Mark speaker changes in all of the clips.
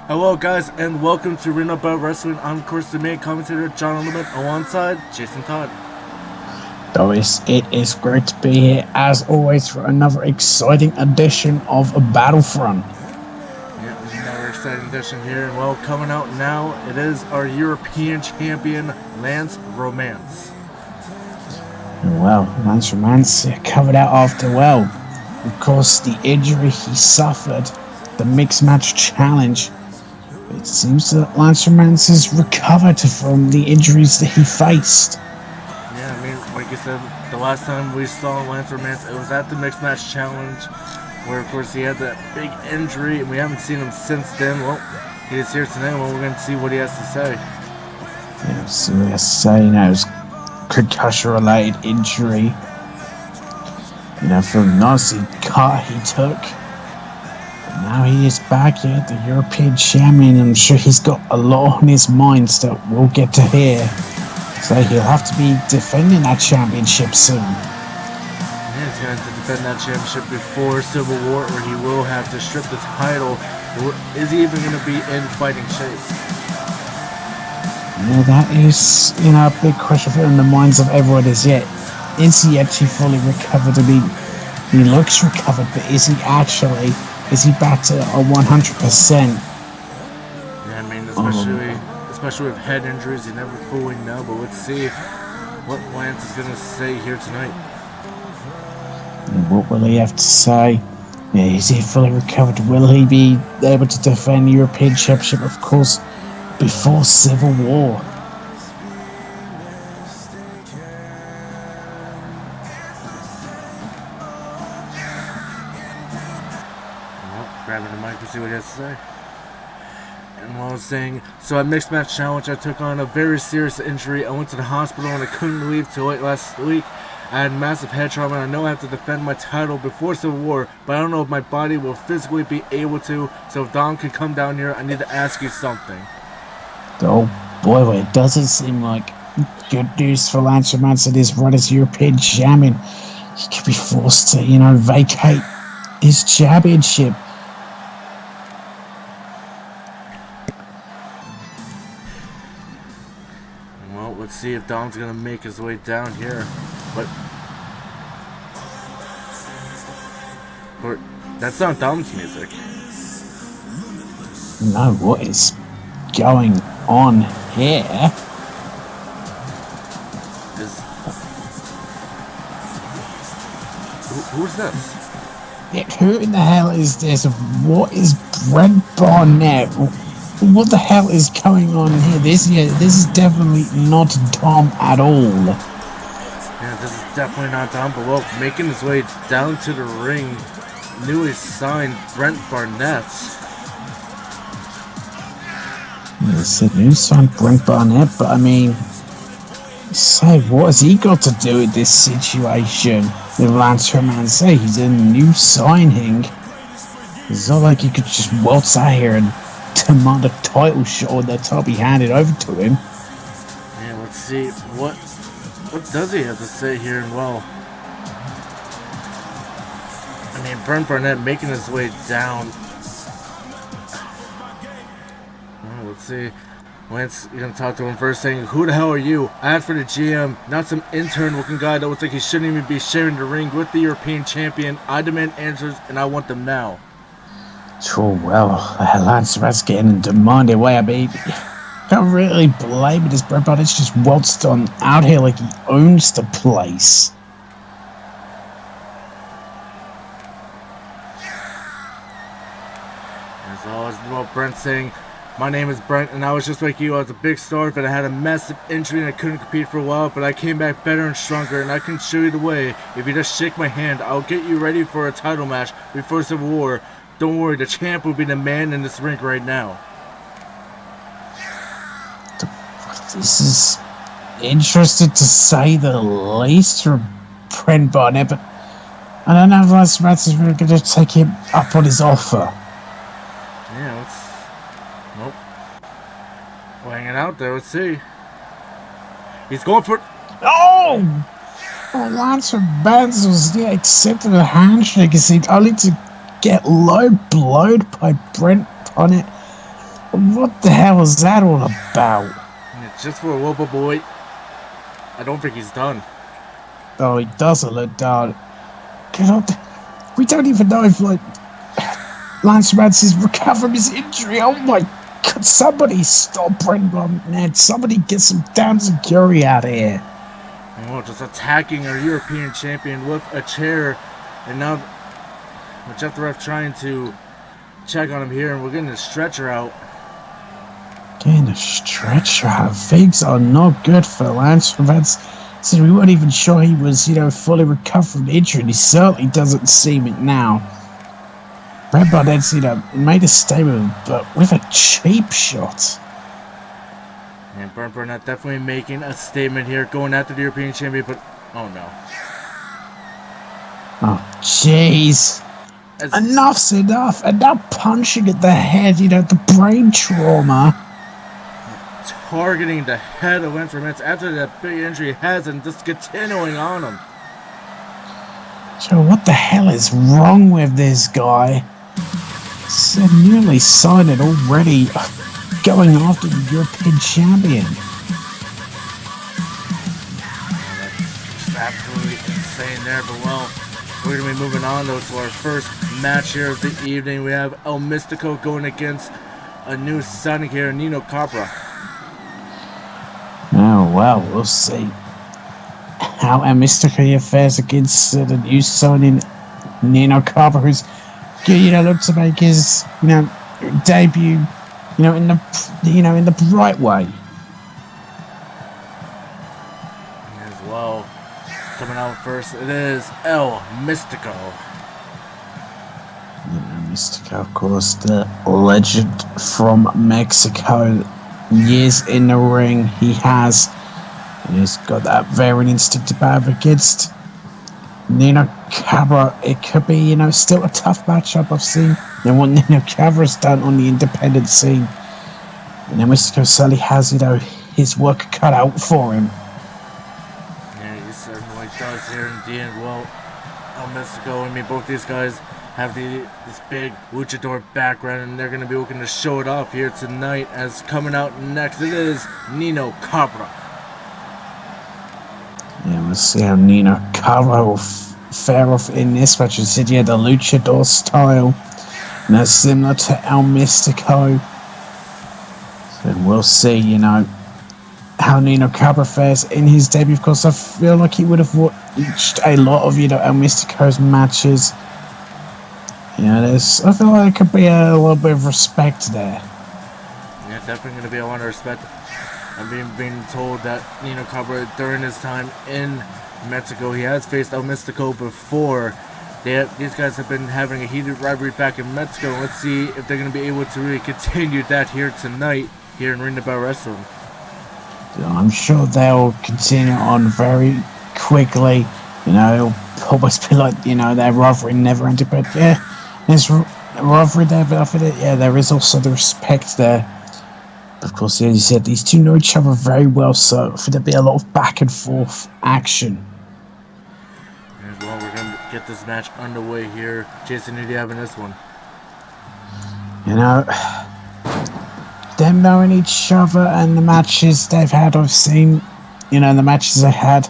Speaker 1: Hello guys, and welcome to Ring Up Wrestling. I'm of course the main commentator, John Lemon, alongside Jason Todd.
Speaker 2: Doris, it is great to be here as always for another exciting edition of Battlefront.
Speaker 1: Yeah, another exciting edition here, and well, coming out now, it is our European champion, Lance Romance.
Speaker 2: Well, Lance Romance covered out after, well, of course, the injury he suffered, the mixed match challenge. It seems that Lance Romance has recovered from the injuries that he faced.
Speaker 1: Yeah, I mean, like you said, the last time we saw Lance Romance, it was at the Mixed Match Challenge, where of course he had that big injury, and we haven't seen him since then. Well, he is here tonight, and we're going to see what he has to say.
Speaker 2: Yeah, so he has to say, it was concussion-related injury. From the nasty cut he took. Now he is back here, the European champion. I'm sure he's got a lot on his mind that we'll get to hear. So he'll have to be defending that championship soon.
Speaker 1: Yeah, he's going to defend that championship before Civil War, or he will have to strip the title. Or is he even going to be in fighting shape?
Speaker 2: Yeah, that is, a big question in the minds of everyone is yet. Is he actually fully recovered? I mean, he looks recovered, but is he actually... Is he back to a 100%?
Speaker 1: Yeah, I mean, especially with head injuries, you never fully know. But let's see what Lance is going to say here tonight.
Speaker 2: And what will he have to say? Yeah, is he fully recovered? Will he be able to defend the European Championship, of course, before Civil War?
Speaker 1: Grabbing the mic to see what he has to say. And while I was saying, so at Mixed Match Challenge, I took on a very serious injury. I went to the hospital and I couldn't leave till late last week. I had massive head trauma, and I know I have to defend my title before Civil War, but I don't know if my body will physically be able to. So if Dom can come down here, I need to ask you something.
Speaker 2: Oh boy, well, it doesn't seem like good news for Lance Romance at his run as European champion. He could be forced to, vacate his championship.
Speaker 1: Well, let's see if Dom's gonna make his way down here. But that's not Dom's music.
Speaker 2: No, what is going on here?
Speaker 1: Who's this?
Speaker 2: Yeah, who in the hell is this? What is Brent Barnett? What the hell is going on here? This is definitely not Dom at all.
Speaker 1: Yeah, this is definitely not Dom, but well, making his way down to the ring, newly signed Brent Barnett.
Speaker 2: Yes, it is signed Brent Barnett, but I mean, say, what has he got to do with this situation? With Lance Romance, say he's a new signing. It's not like he could just waltz out here and demand a title shot or the top he handed over to him.
Speaker 1: Yeah, let's see what does he have to say here. And well, I mean, Brent Barnett making his way down. Well, let's see. Lance, you're gonna talk to him first, saying, "Who the hell are you? I asked for the GM, not some intern-looking guy that looks like he shouldn't even be sharing the ring with the European champion. I demand answers, and I want them now."
Speaker 2: Oh, well, Lance Romance getting demanded away. I mean, can't really blame it. This Brent Barnett's just waltzed on out here like he owns the place.
Speaker 1: As always, well, Brent saying, "My name is Brent, and I was just like you. I was a big star, but I had a massive injury and I couldn't compete for a while, but I came back better and stronger, and I can show you the way. If you just shake my hand, I'll get you ready for a title match before Civil War. Don't worry, the champ will be the man in this ring right now."
Speaker 2: This is interesting to say the least from Brent Barnett, but I don't know if Lance Romance is really going to take him up on his offer.
Speaker 1: Yeah, nope. We're hanging out there, let's see. He's going for...
Speaker 2: Oh! Lance Romance was accepting a handshake. He seemed only to get low blowed by Brent Barnett. What the hell is that all about?
Speaker 1: And it's just for a little boy. I don't think he's done.
Speaker 2: Oh, he doesn't look down. We don't even know if, like, Lance Rance's recovered from his injury. Oh my god, somebody stop Brendan, man. Somebody get some damn security out of here.
Speaker 1: Oh, just attacking our European champion with a chair. And now, with Jeff the ref trying to check on him here, and we're getting a stretcher out.
Speaker 2: Getting a stretcher out. Things are not good for Lance Rance. So we weren't even sure he was, fully recovered from injury. And he certainly doesn't seem it now. Red Barnett's, made a statement, but with a cheap shot.
Speaker 1: And Bernd Burnett definitely making a statement here, going after the European champion, but oh no.
Speaker 2: Oh, jeez. Enough's enough. And now punching at the head, the brain trauma.
Speaker 1: Targeting the head of Lance Rance after that big injury he has and just continuing on him.
Speaker 2: So what the hell is wrong with this guy? So nearly signed it already, going after the European champion.
Speaker 1: That's absolutely insane there, but well, we're going to be moving on though to our first match here of the evening. We have El Mystico going against a new signing here, Nino Capra.
Speaker 2: Oh well, we'll see how El Mystico fares against the new signing Nino Capra, who's look to make his debut in the right way.
Speaker 1: As well, coming out first, it is El Mystico.
Speaker 2: El Mystico, of course, the legend from Mexico. Years in the ring, he has. And he's got that very instinct to battle against Nino Capra. It could be, still a tough matchup. I've seen what Nino Cabra's done on the independent scene. And then Mystico certainly has, his work cut out for him.
Speaker 1: Yeah, he certainly does here indeed. Well, El Mystico, both these guys have this big luchador background, and they're going to be looking to show it off here tonight. As coming out next, it is Nino Capra.
Speaker 2: Yeah, we'll see how Nino Capra will fare off in this match. You said, the luchador style. And that's similar to El Mystico. So we'll see, how Nino Capra fares in his debut. Of course, I feel like he would have watched a lot of, El Mystico's matches. I feel like there could be a little bit of respect there.
Speaker 1: Yeah, definitely going to be a lot of respect. I'm being told that Nino Capra, during his time in Mexico, he has faced El Mystico before. These guys have been having a heated rivalry back in Mexico. Let's see if they're going to be able to really continue that here tonight, here in Ring the Bell Wrestling.
Speaker 2: I'm sure they'll continue on very quickly. It'll always be like, their rivalry never ended. But yeah, there's rivalry there, but after that, there is also the respect there. Of course, as you said, these two know each other very well, so there'll be a lot of back and forth action.
Speaker 1: As well, we're going to get this match underway here. Jason, who do you have in this one?
Speaker 2: Them knowing each other and the matches they've had, I've seen, the matches they had.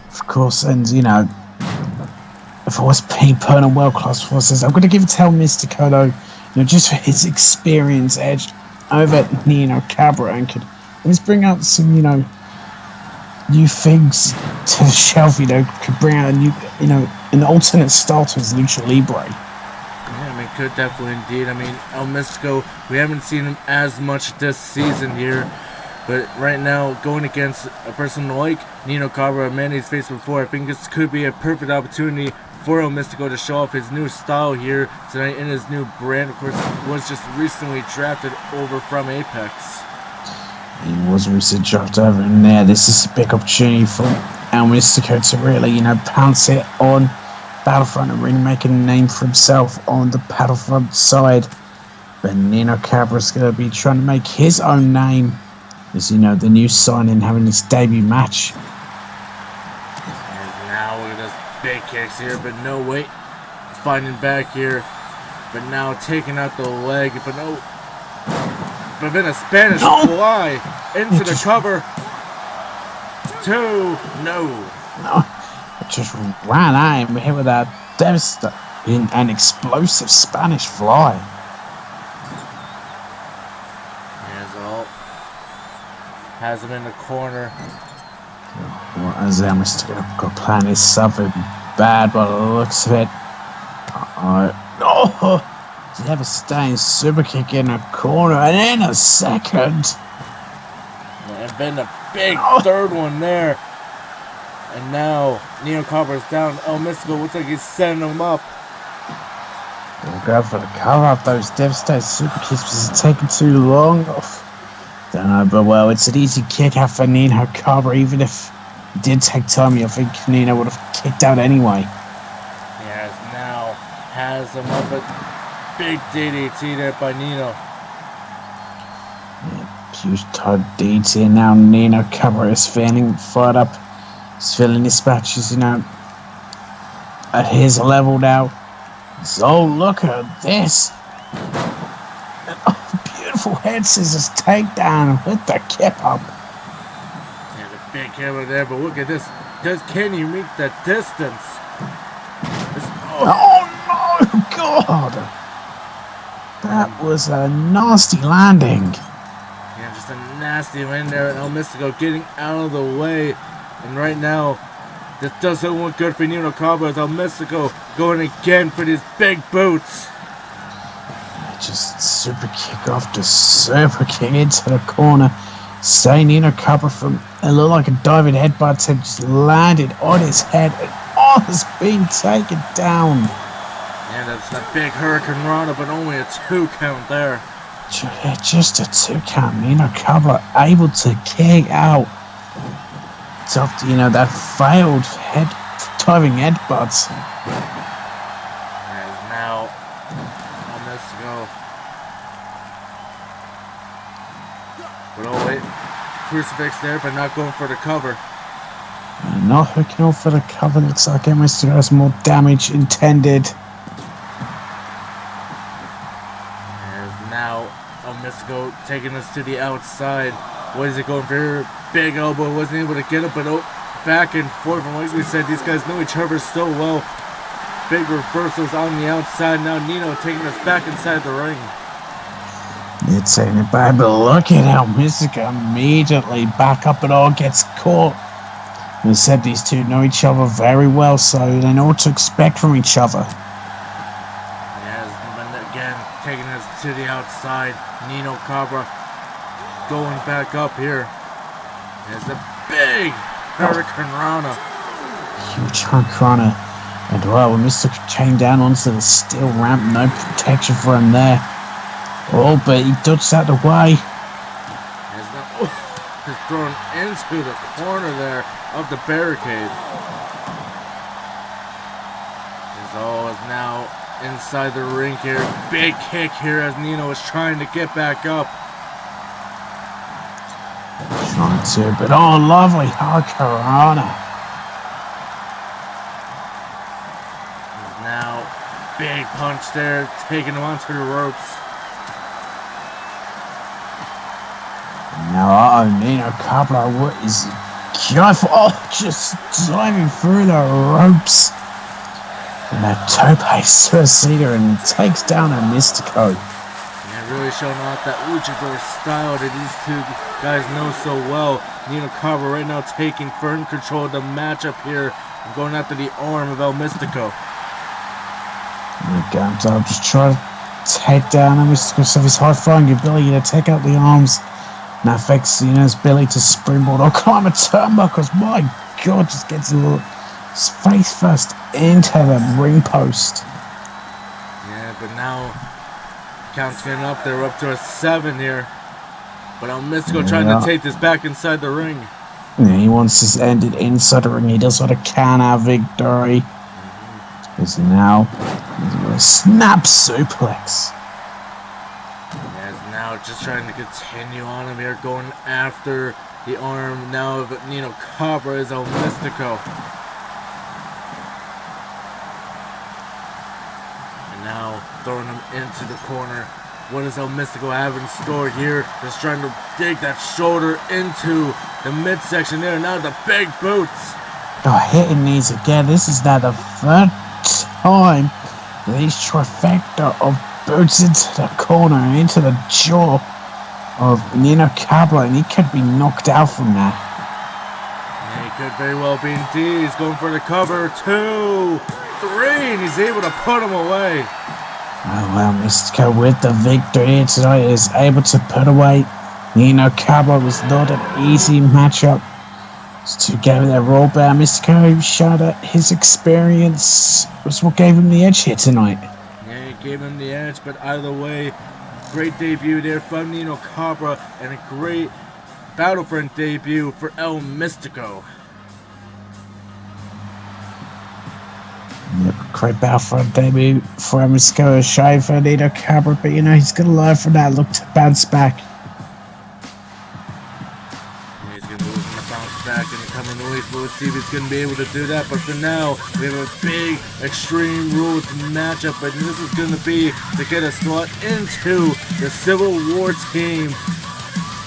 Speaker 2: Of course, and, I've always been put on world-class forces. I'm going to give it to El Mystico, though, just for his experience edge over Nino Capra, and could always bring out some, new things to the shelf, could bring out a new, an alternate style to his Lucha Libre.
Speaker 1: Yeah, could definitely indeed. El Mystico, we haven't seen him as much this season here, but right now, going against a person like Nino Capra, a man he's faced before, I think this could be a perfect opportunity for El Mystico to show off his new style here tonight in his new brand. Of course, was just recently drafted over from Apex.
Speaker 2: He was recently drafted over, and this is a big opportunity for El Mystico to really, pounce it on Battlefront and really make a name for himself on the Battlefront side. But Nino Cabra's going to be trying to make his own name as, the new signing having his debut match.
Speaker 1: And now look at this big kicks here, but no, wait. Fighting back here, but now taking out the leg, but no. but then a Spanish fly into the cover. 2, no.
Speaker 2: No, it just ran at him, hit with that devastating an explosive Spanish fly.
Speaker 1: Has him in the corner.
Speaker 2: Well, as Mr. Plan is something bad by the looks of it. Devastating super kick in the corner, and in a second.
Speaker 1: And then a big third one there. And now Nino Cobra's down. El Mystico looks like he's setting him up.
Speaker 2: We'll go for the cover up. Those devastating super kicks was taking too long. Don't know, but well, it's an easy kick out for Nino Cobra. Even if it did take time, I think Nino would have kicked out anyway.
Speaker 1: Yes, now has him up, but big DDT there by Nino.
Speaker 2: Yeah, huge Todd DDT, and now Nino Cobra is feeling fired up. He's feeling his matches, at his level now. So look at this. Beautiful head scissors takedown with the kip up.
Speaker 1: Yeah, the big hammer there, but look at this. Can you make the distance?
Speaker 2: Oh no, God! That was a nasty landing.
Speaker 1: Yeah, just a nasty land there, and El Mystico getting out of the way. And right now, this doesn't look good for Nino Cobra as El Mystico going again for these big boots.
Speaker 2: Just super kick off to super kick into the corner. Staying Nino Cobra from it looked like a diving headbutt had just landed on his head and has been taken down.
Speaker 1: Yeah, that's that big Hurricane Rana, but only a 2 count there.
Speaker 2: Just a 2 count. Nino Cobra able to kick out. It's after, that failed diving headbutts.
Speaker 1: And now on this go. But oh wait, crucifix there, but not going for the cover.
Speaker 2: Not hooking off for the cover. Looks like it must have got more damage intended.
Speaker 1: And now El Mystico taking us to the outside. What is it going for here? Big elbow, wasn't able to get it, but back and forth. And like we said, these guys know each other so well. Big reversals on the outside. Now Nino taking us back inside the ring.
Speaker 2: It's taking it back, but look at how Mystico immediately back up and all gets caught. As I said, these two know each other very well, so they know what to expect from each other.
Speaker 1: Yes, but again, taking us to the outside. Nino Cobra going back up here. There's a big Hurricane Rana.
Speaker 2: Huge Hurricane Rana. And well, when Mystico came down onto the steel ramp, no protection for him there. Oh, but he dodged out the way.
Speaker 1: He's thrown into the corner there of the barricade. Is now inside the ring here. Big kick here as Nino is trying to get back up.
Speaker 2: Trying to, but oh, lovely Hurricane Rana.
Speaker 1: Now, big punch there, taking him onto the ropes.
Speaker 2: Now, Nino Cobra is careful. Oh, just diving through the ropes. And a tope suicida and takes down a Mystico.
Speaker 1: Yeah, really showing off that luchador style that these two guys know so well. Nino Cobra right now taking firm control of the matchup here and going after the arm of El Mystico.
Speaker 2: I'll just try to take down a Mystico, so his high-flying ability to take out the arms. And that affects, his ability to springboard or climb a turnbuckle. My God, just gets a little face first into the ring post.
Speaker 1: Yeah, but now count's getting up there. We're up to a 7 here. But El Mystico trying to take this back inside the ring.
Speaker 2: Yeah, he wants this ended inside the ring. He does want a can-out victory. Is now a snap suplex.
Speaker 1: Now just trying to continue on him here, going after the arm now of Nino Cobra is El Mystico. And now throwing him into the corner. what does El Mystico have in store here? Just trying to dig that shoulder into the midsection there. Now the big boots.
Speaker 2: Oh, hitting these again. This is now the third time these trifecta of boots into the corner and into the jaw of Nino Cabra, and he could be knocked out from that.
Speaker 1: Yeah, he could very well be indeed. He's going for the cover. 2, 3, and he's able to put him away.
Speaker 2: Oh, well, Mystico with the victory tonight is able to put away Nino Cabra. Was not an easy matchup to get there. Raw Bear Mystico showed that his experience was what gave him the edge here tonight.
Speaker 1: Yeah, he gave him the edge, but either way, great debut there from Nino Cabra and a great Battlefront debut for El Mystico.
Speaker 2: Yep, great Battlefront debut for El Mystico. A shame for Nino Cabra, but you know, he's going to learn from that. Look to bounce back.
Speaker 1: Yeah, he's going to look to bounce back in the coming weeks, but let's see if he's going to be able to do that. But for now, we have a big Extreme Rules matchup, and this is going to be to get a slot into the Civil War team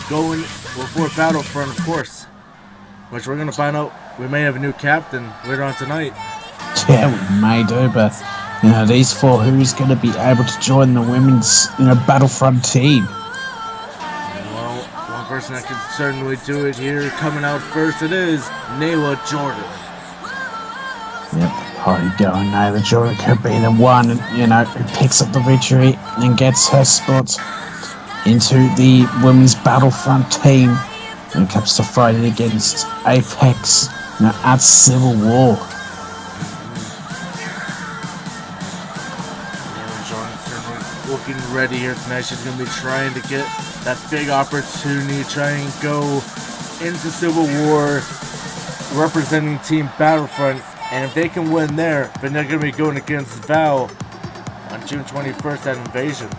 Speaker 1: going before Battlefront, of course, which we're going to find out. We may have a new captain later on tonight.
Speaker 2: Yeah, we may do, but you know, these four, who's going to be able to join the women's, Battlefront team?
Speaker 1: Well, one person that can certainly do it here, coming out first, it is Nayla Jordan.
Speaker 2: Yep, party going now. The Jordan could be the one, who picks up the victory and gets her spot into the women's Battlefront team when it comes to fighting against Apex, at Civil War.
Speaker 1: Looking ready here tonight. She's going to be trying to get that big opportunity, try and go into Civil War representing Team Battlefront, and if they can win there, then they're going to be going against Val on June 21st at Invasion.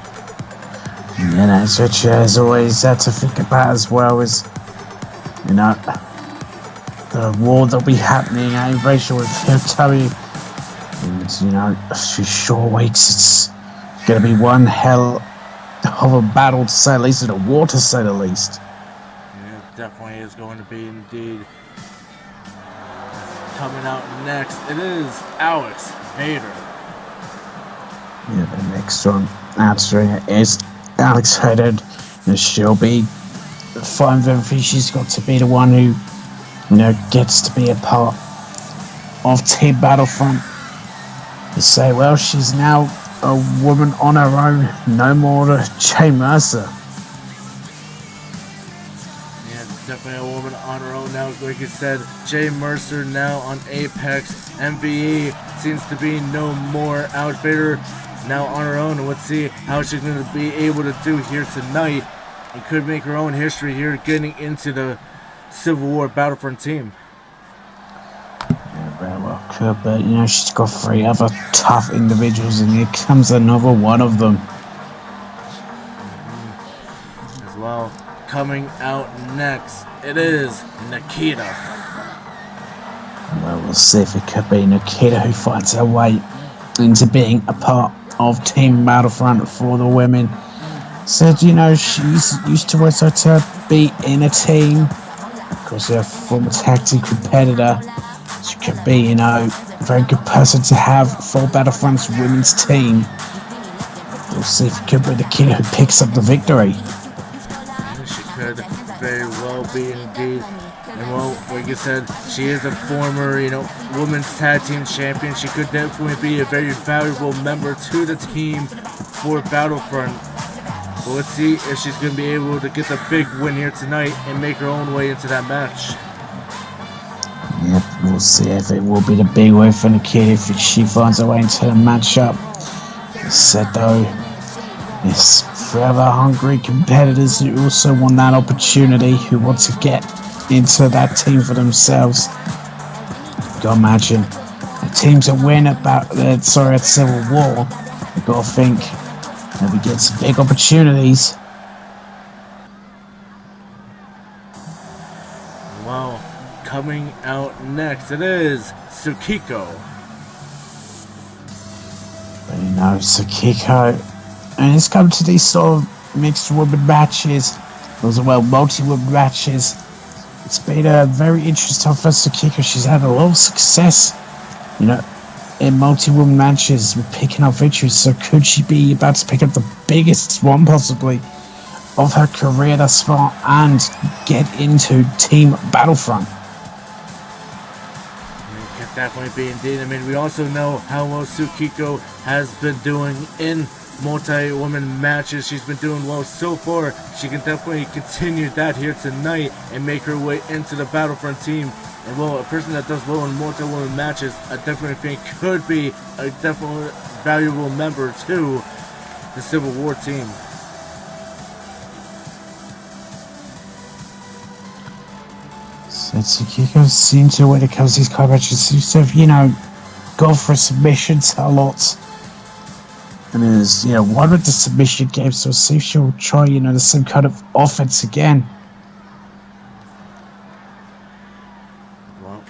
Speaker 2: And that's what as always had to think about as well as, the war that'll be happening at Invasion with POW. And, a few short weeks, it's going to be one hell of a battle to say the least, and a war to say the least.
Speaker 1: Yeah, it definitely is going to be indeed. Coming out next, it is Alex Vader.
Speaker 2: Yeah, the next one answering it is Alex Vader. And she'll be fine with everything. She's got to be the one who, gets to be a part of Team Battlefront. You say, well, she's now a woman on her own, no more to Jay Mercer.
Speaker 1: Yeah, definitely a woman on her own now. Like you said, Jay Mercer now on Apex. MVE seems to be no more. Alex Vader now on her own, and let's see how she's going to be able to do here tonight, and could make her own history here getting into the Civil War Battlefront team.
Speaker 2: Yeah, very well could, but she's got 3 other tough individuals, and here comes another one of them.
Speaker 1: As well, coming out next, it is Nikita.
Speaker 2: Well, we'll see if it could be Nikita who finds her way into being a part of Team Battlefront for the women. Said, she's used to it, so to be in a team. Of course, a former tag team competitor. She could be, a very good person to have for Battlefront's women's team. We'll see if it could be the kid who picks up the victory.
Speaker 1: She could very well be indeed. And well, like you said, she is a former, women's tag team champion. She could definitely be a very valuable member to the team for Battlefront. But let's see if she's going to be able to get the big win here tonight and make her own way into that match.
Speaker 2: Yep, we'll see if it will be the big win for Nikita if she finds her way into the matchup. Said though, it's forever hungry competitors who also want that opportunity, who want to get into that team for themselves. You gotta imagine the teams that win at Civil War, you gotta think that we get some big opportunities.
Speaker 1: Well, coming out next, it is Tsukiko.
Speaker 2: But Tsukiko And it's come to these sort of mixed women matches, as well multi-women matches. It's been very interesting for Sakiko. She's had a lot of success, you know, in multi-woman matches with picking up victories. So could she be about to pick up the biggest one possibly of her career thus far and get into Team Battlefront?
Speaker 1: It could definitely be indeed. I mean, we also know how well Tsukiko has been doing in multi-woman matches. She's been doing well so far. She can definitely continue that here tonight and make her way into the Battlefront team. And well, a person that does well in multi-woman matches, I definitely think could be a definitely valuable member to the Civil War team.
Speaker 2: So Tsukiko seems to, when it comes to these kind of matches, seems to have, go for submissions a lot. And is, one with the submission game, so see if she'll try, the same kind of offense again.
Speaker 1: Well,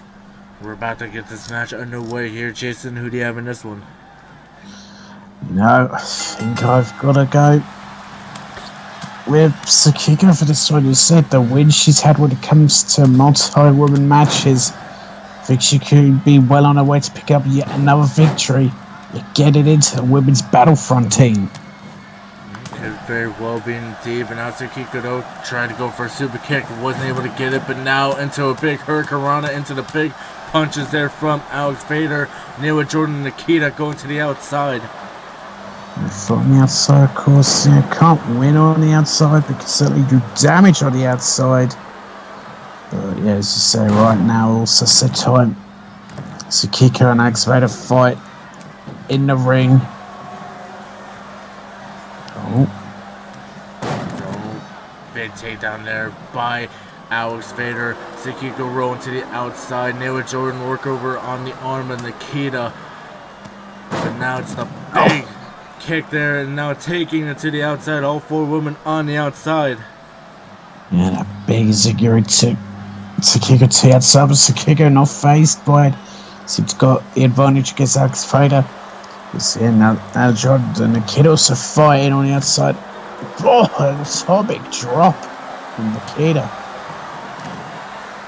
Speaker 1: we're about to get this match underway here. Jason, who do you have in this one?
Speaker 2: I think I've got to go with Tsukiko for this one. You said the win she's had when it comes to multi-woman matches, I think she could be well on her way to pick up yet another victory. Get it into the women's Battlefront team.
Speaker 1: Could very well be indeed, but now Tsukiko though trying to go for a super kick, wasn't able to get it, but now into a big hurricanrana, into the big punches there from Alex Vader. Newa Jordan and Nikita going to the outside.
Speaker 2: From the outside, of course, can't win on the outside, but can certainly do damage on the outside. But yeah, as you say, right now, also set time. Tsukiko and Alex Vader fight in the ring.
Speaker 1: Big takedown there by Alex Vader. Tsukiko rolling to the outside. Newa Jordan work over on the arm of Nikita. But now it's the big kick there, and now taking it to the outside. All four women on the outside.
Speaker 2: Yeah, that big Zaguri to Tsukiko to the outside, but Tsukiko not phased by it. Seems to got the advantage against Alex Vader. See, now Jordan and Nikita also fighting on the outside. Oh, a big drop from Nikita.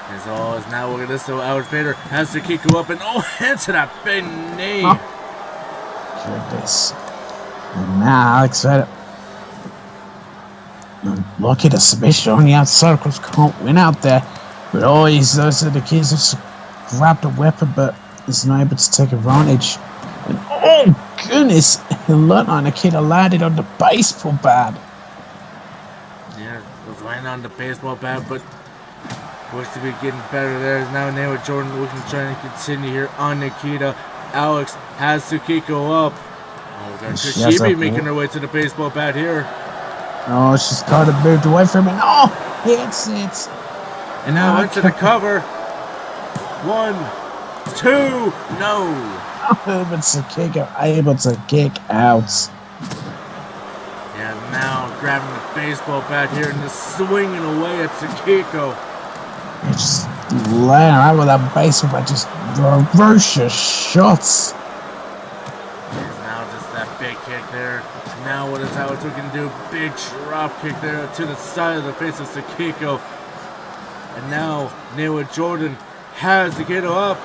Speaker 1: As always, now look at this though. Alex Vader has Tsukiko up and into that big knee.
Speaker 2: Goodness. And now Alex Vader. Look at the submission on the outside. Of course, can't win out there. But he's those are the keys. Just grabbed a weapon, but is not able to take advantage. And oh goodness, Nikita landed on the baseball bat.
Speaker 1: Yeah, was landing on the baseball bat, but looks to be getting better there. Now Newa Jordan looking trying to continue here on Nikita. Alex has Tsukiko up. Oh god, could she be making her way to the baseball bat here?
Speaker 2: Oh, she's kind of moved away from it. Oh, hits it.
Speaker 1: And now into the cover. 1, 2, no.
Speaker 2: But Tsukiko able to kick out.
Speaker 1: Yeah, now grabbing the baseball bat here and just swinging away at Tsukiko.
Speaker 2: Just laying around with that baseball bat, just ferocious shots.
Speaker 1: There's now just that big kick there. Now what is Alex looking to do? Big drop kick there to the side of the face of Tsukiko. And now Newa Jordan has Tsukiko up.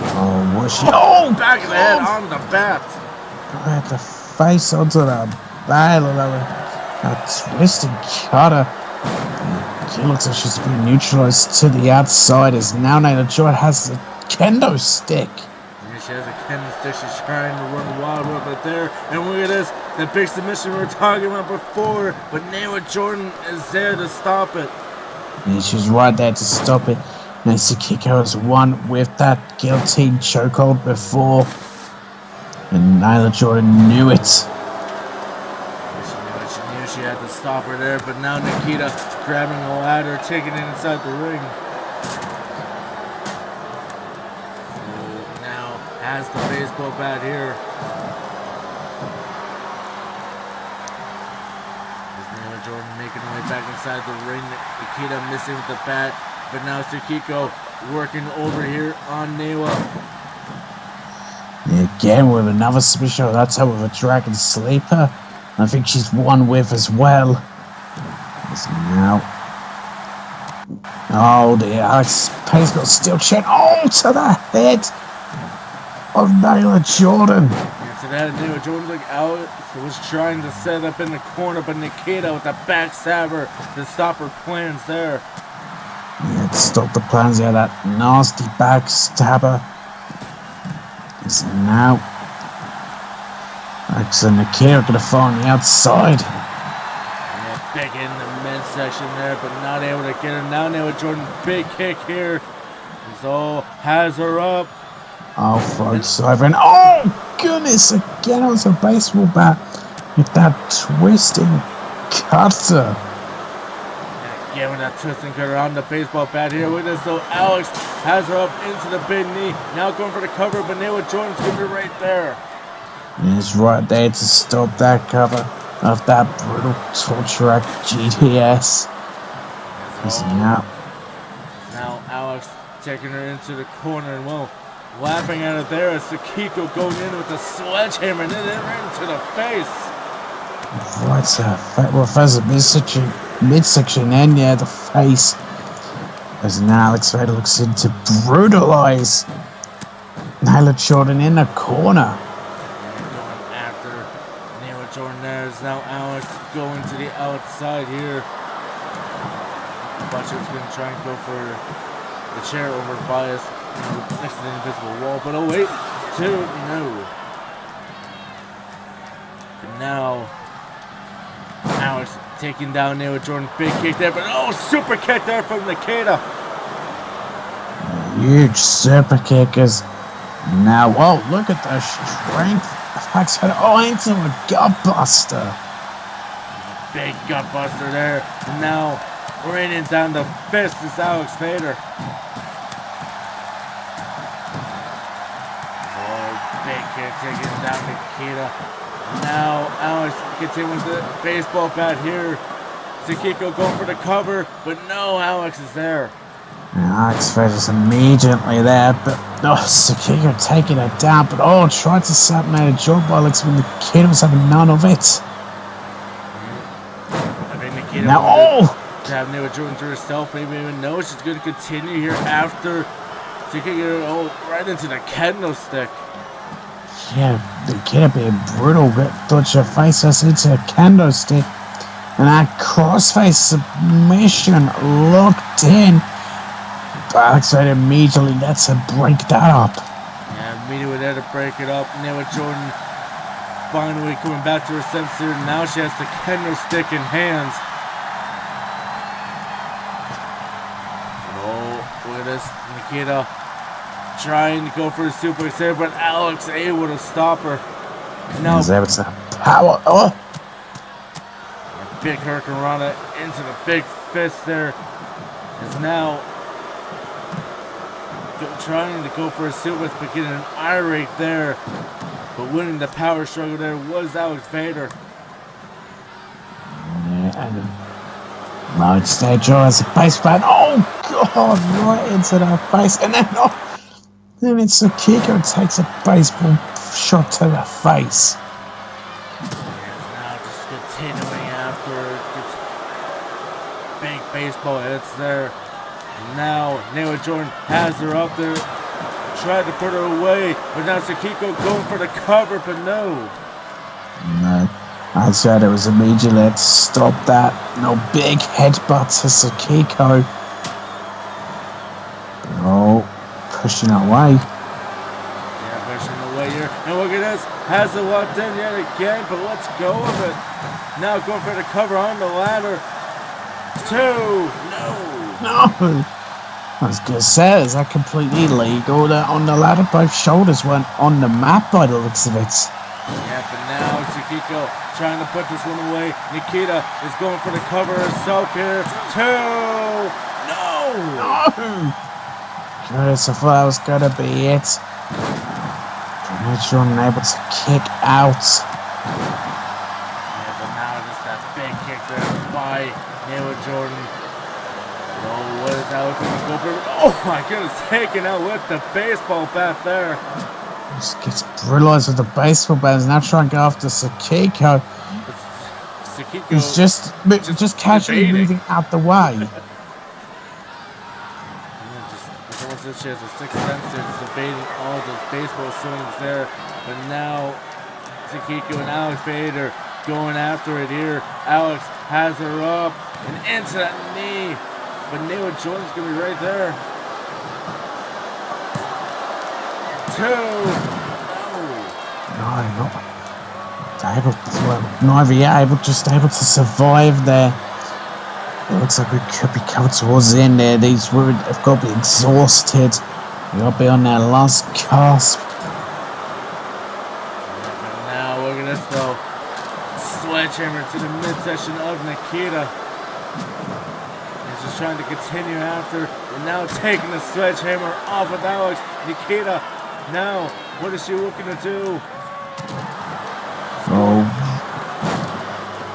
Speaker 2: Oh, was she? Oh,
Speaker 1: back of the head on the bat.
Speaker 2: Right, the face onto the bat. A twisted cutter. It looks like she's been neutralized to the outside as now Newa Jordan has the kendo stick.
Speaker 1: Yeah, she has a kendo stick. She's trying to run wild with it there. And look at this. The big submission we were talking about before. But Newa Jordan is there to stop it.
Speaker 2: And she's right there to stop it. And Tsukiko has won with that guillotine chokehold before. And Newa Jordan knew it.
Speaker 1: She knew she had to stop her there. But now Nikita grabbing the ladder, taking it inside the ring. So now has the baseball bat here. Newa Jordan making her way back inside the ring. Nikita missing with the bat. But now Tsukiko working over here on Newa.
Speaker 2: Again with another submission. That's how with a Dragon Sleeper. I think she's one with as well. So now. Oh dear, Alex Payne's got steel chain. Oh, to the head of Nyla Jordan.
Speaker 1: Yeah, to that Nyla Jordan look out. Was trying to set up in the corner, but Nikita with the backstabber to stop her plans there.
Speaker 2: Yeah, to stop the plans. Yeah, that nasty backstabber. So now, Alex and Nikita are going to fall on the outside.
Speaker 1: Yeah, big in the midsection there, but not able to get her. Now Nyla Jordan, big kick here. So has her up.
Speaker 2: Oh, front Sovereign. Oh, goodness. Again, it was a baseball bat with that twisting cutter.
Speaker 1: Yeah, giving that twisting cutter on the baseball bat here with us. So Alex has her up into the big knee. Now going for the cover, but Nyla Jordan's going to be right there.
Speaker 2: He's right there to stop that cover of that brutal torture GTS.
Speaker 1: Now Alex taking her into the corner and laughing at it there as Sakiko going in with a sledgehammer and then right into the face.
Speaker 2: Right, well, there's a midsection and yeah, the face. As now Alex Vader looks in to brutalize Nyla Jordan in the corner.
Speaker 1: Going after Nyla Jordan there is now Alex going to the outside here. Butcher's going to try and go for the chair over bias next to the invisible wall, but oh wait, no. And now Alex taking down Nyla Jordan, big kick there, but oh, super kick there from Nikita.
Speaker 2: Huge super kickers. Now, whoa, look at the strength. Oh, into a gutbuster.
Speaker 1: Big gutbuster there. And now raining down the fist is Alex Vader. Oh, big kick taking down Nikita. Now Alex continues with the baseball bat here. Sakiko going for the cover, but no, Alex is there.
Speaker 2: Alex Vader's immediately there, but Sakiko taking it down, but tried to set out a job by Alex when Nikita was having none of it.
Speaker 1: I think Nikita
Speaker 2: now,
Speaker 1: to have Nyla Jordan to herself, maybe even know she's going to continue here after Sakiko right into the kendo stick.
Speaker 2: Yeah, Nikita being brutal, touch her face us into a kendo stick, and that crossface submission locked in. Alex Vader immediately lets her break that up.
Speaker 1: Yeah, immediately there to break it up. Nyla Jordan finally coming back to her senses here. Now she has the kendo stick in hands. Oh, look at this. Nikita trying to go for a suplex there, but Alex able to stop her. Now
Speaker 2: it's a power. Oh,
Speaker 1: big Hurricane Rana into the big fist there. Is now trying to go for a suplex, but getting an irate there. But winning the power struggle there was Alex Vader.
Speaker 2: Yeah, right stage as a base bat. Oh God, right into that face, and then it's Sakiko takes a baseball shot to the face.
Speaker 1: Now just continuing after big baseball hits there. Now Nyla Jordan has her up there, tried to put her away, but now Sakiko going for the cover, but no.
Speaker 2: No, I said it was immediately to stop that. No big headbutt to Sakiko. Pushing away.
Speaker 1: Yeah, pushing away here. And look at this. Has it locked in yet again, but let's go with it. Now going for the cover on the ladder. 2. No.
Speaker 2: I was going to say, is that completely illegal? That on the ladder, both shoulders weren't on the map by the looks of it.
Speaker 1: Yeah, but now Sakiko trying to put this one away. Nikita is going for the cover herself here. 2. No.
Speaker 2: Curious if that was going to be it. Not sure I'm able to kick out.
Speaker 1: Yeah, but now just that big kick there by Nyla Jordan. Oh, what is Alex going to go for? Oh my goodness, taken out with the baseball bat there.
Speaker 2: Just gets brutalized with the baseball bat. He's now trying to go after Sakiko.
Speaker 1: Sakiko
Speaker 2: He's just casually
Speaker 1: debating.
Speaker 2: moving out the way.
Speaker 1: It's almost as she has a sixth sense there, just evading all those baseball swings there. But now Sakiko and Alex Vader going after it here. Alex has her up and into that knee. But Neil Jordan's going to be right there. 2.
Speaker 2: No, not just able to survive there. It looks like we could be coming towards the end there. These women have got to be exhausted. They've got to be on their last gasp.
Speaker 1: And now look at this though. Sledgehammer to the midsection of Nikita. He's just trying to continue after. And now taking the sledgehammer off of Alex. Nikita, now, what is she looking to do?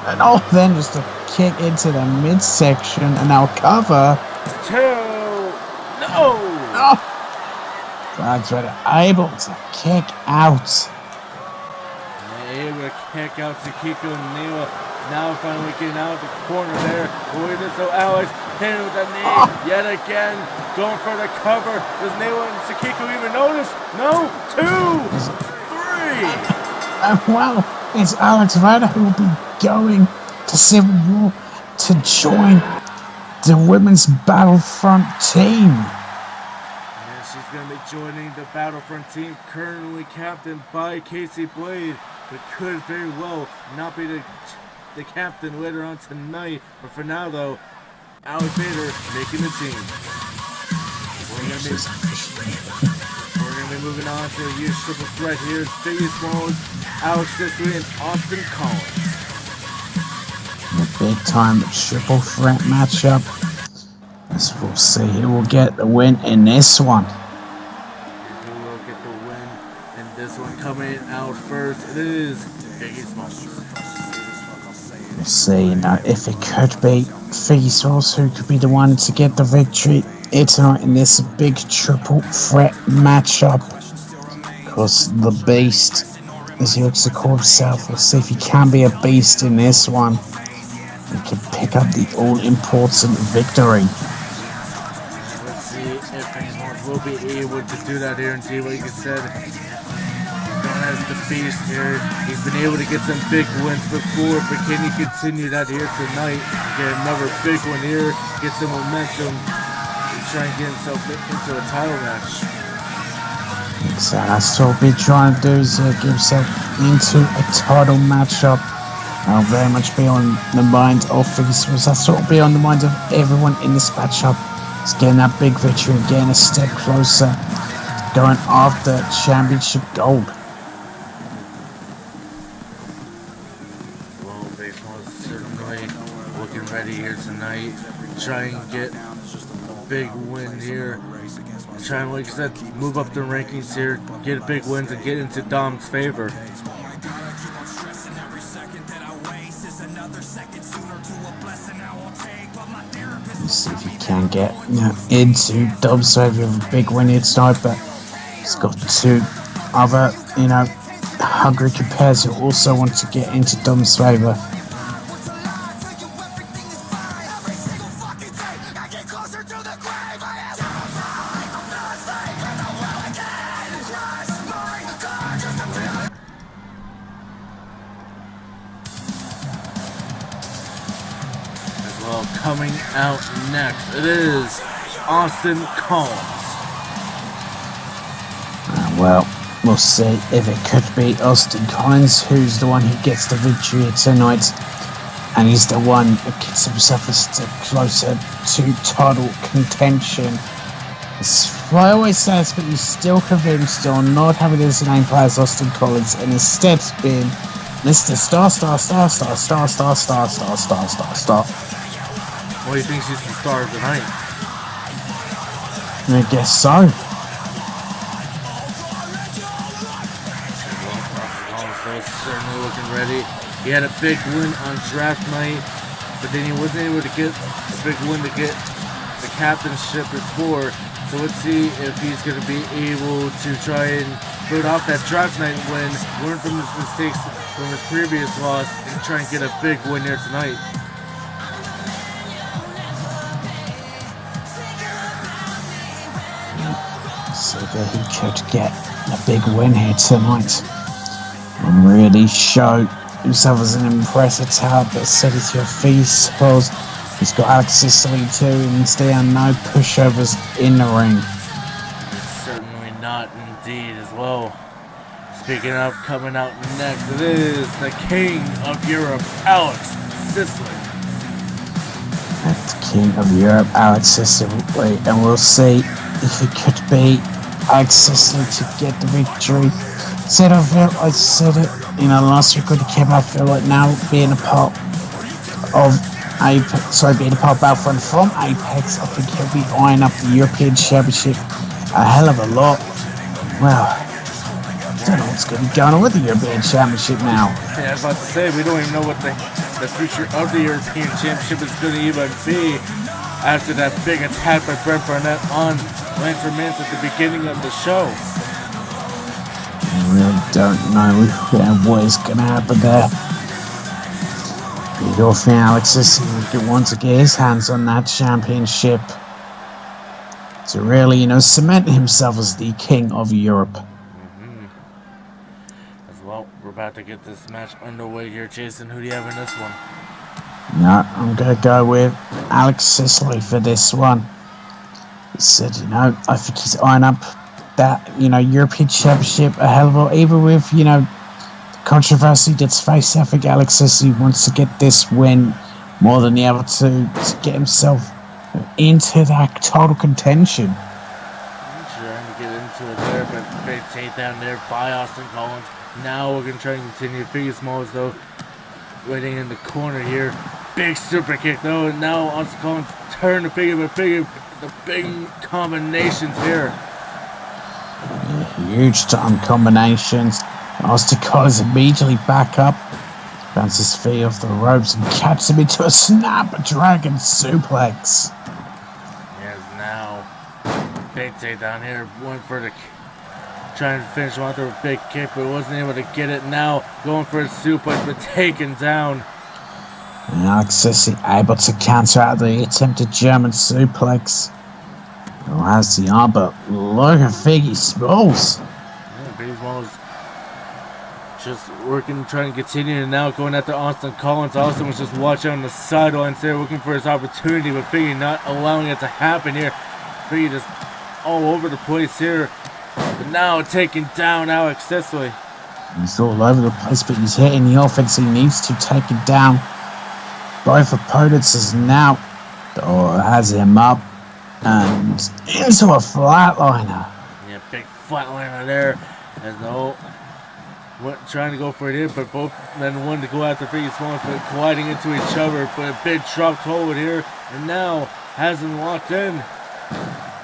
Speaker 2: And then just a kick into the midsection, and now cover.
Speaker 1: 2. No!
Speaker 2: That's right, able to kick out.
Speaker 1: Able to kick out Sakiko and Neela. Now finally getting out of the corner there. Look at this, so Alex hitting with that knee yet again. Going for the cover. Does Neela and Sakiko even notice? No! 2! 3!
Speaker 2: Well, it's Alex Vader who will be going to Civil War to join the women's Battlefront team.
Speaker 1: Yeah, she's going to be joining the Battlefront team, currently captained by Casey Blade, but could very well not be the captain later on tonight. But for now, though, Alex Vader making the team. We're going to be moving on to a huge triple threat here. Biggie Smalls, Alex Sicily, and Austin Collins.
Speaker 2: A big time triple threat matchup. As we'll see who will get the win in this one.
Speaker 1: Who will get the win in this one? Coming out first, it is Biggie Smalls.
Speaker 2: We'll see now if it could be Biggie Smalls who could be the one to get the victory tonight in this big triple threat matchup. Because the Beast, as he likes to call himself, we'll see if he can be a beast in this one. He can pick up the all-important victory.
Speaker 1: Let's see if Biggie Smalls will be able to do that here. Indeed, like you said, he's known as the Beast here. He's been able to get some big wins before, but can he continue that here tonight? Get another big one here, get some momentum, and try and get himself into a title match.
Speaker 2: So that's what we'll be trying to do, is get himself into a title matchup. I'll very much be on the mind of Biggie Smalls. That's what will be on the mind of everyone in this matchup. It's getting that big victory and getting a step closer, going after championship gold.
Speaker 1: Well, Biggie Smalls certainly looking ready here tonight. Try and get a big win here. Try and, like I said, move up the rankings here, get big wins, and get into Dom's favor.
Speaker 2: Let's see if he can get into Dom's favor with a big win here tonight, but he's got two other, hungry compares who also want to get into Dom's favor.
Speaker 1: Coming out next, it is Austin Collins.
Speaker 2: Well, we'll see if it could be Austin Collins who's the one who gets the victory tonight, and he's the one who gets himself a step closer to title contention. I always say this, but he's still convinced on not having his name play as Austin Collins, and instead being Mr. Star.
Speaker 1: Well, he thinks he's the star of the night.
Speaker 2: I guess so.
Speaker 1: Collins certainly looking ready. He had a big win on draft night, but then he wasn't able to get a big win to get the captainship before. So let's see if he's going to be able to try and build off that draft night win, learn from his mistakes from his previous loss, and try and get a big win here tonight.
Speaker 2: So that he could get a big win here tonight and really show himself as an impressive talent, but set it to your feet. Suppose he's got Alex Sicily too, and there are no pushovers in the ring.
Speaker 1: Certainly not, indeed, as well. Speaking of coming out next, it is the King of Europe, Alex Sicily.
Speaker 2: That's the King of Europe, Alex Sicily, and we'll see if it could be Alex Sicily to get the victory. I said it, last week with the Kip, I feel like now being a part of being a part of Battlefront from Apex, I think he'll be eyeing up the European Championship a hell of a lot. Well, I don't know what's going to be going on with the European Championship now.
Speaker 1: Yeah, I was about to say, we don't even know what the future of the European Championship is going to even be after that big attack by Brent Barnett on Lance Mance at the beginning of the show.
Speaker 2: I really don't know what is going to happen there. You don't think Alex Sicily would want to get his hands on that championship to really, cement himself as the King of Europe.
Speaker 1: As well, we're about to get this match underway here. Jason, who do you have in this one?
Speaker 2: No, I'm going to go with Alex Sicily for this one. He said, I think he's eyeing up that, European Championship a hell of a lot, even with, the controversy that's faced. I think Alex Sicily wants to get this win more than the other two to get himself into that total contention.
Speaker 1: I'm trying to get into it there, but big takedown there by Austin Collins. Now we're going to try and continue. Figure Smalls, though, waiting in the corner here. Big super kick, though, and now Austin Collins turn the figure, but the big combinations here.
Speaker 2: Huge time combinations. Austin Collins immediately back up, bounces his feet off the ropes and catches him into a Snapdragon suplex.
Speaker 1: Yes, now big takedown here. Went for the trying to finish him out with a big kick, but wasn't able to get it. Now going for a suplex, but taken down.
Speaker 2: And Alex Sicily able to counter out the attempted German suplex. Who has the arm, but look at Figgy Smalls.
Speaker 1: Yeah, Figgy Smalls just working, trying to continue, and now going after Austin Collins. Austin was just watching on the sidelines there, looking for his opportunity, but Figgy not allowing it to happen here. Figgy just all over the place here, but now taking down Alex Sicily.
Speaker 2: He's all over the place, but he's hitting the offense. He needs to take it down. Both opponents is now has him up and into a flatliner.
Speaker 1: Yeah, big flatliner there as the whole trying to go for it here, but both men wanted to go after Figgy Smalls, but colliding into each other. But a big drop forward here, and now has him locked in.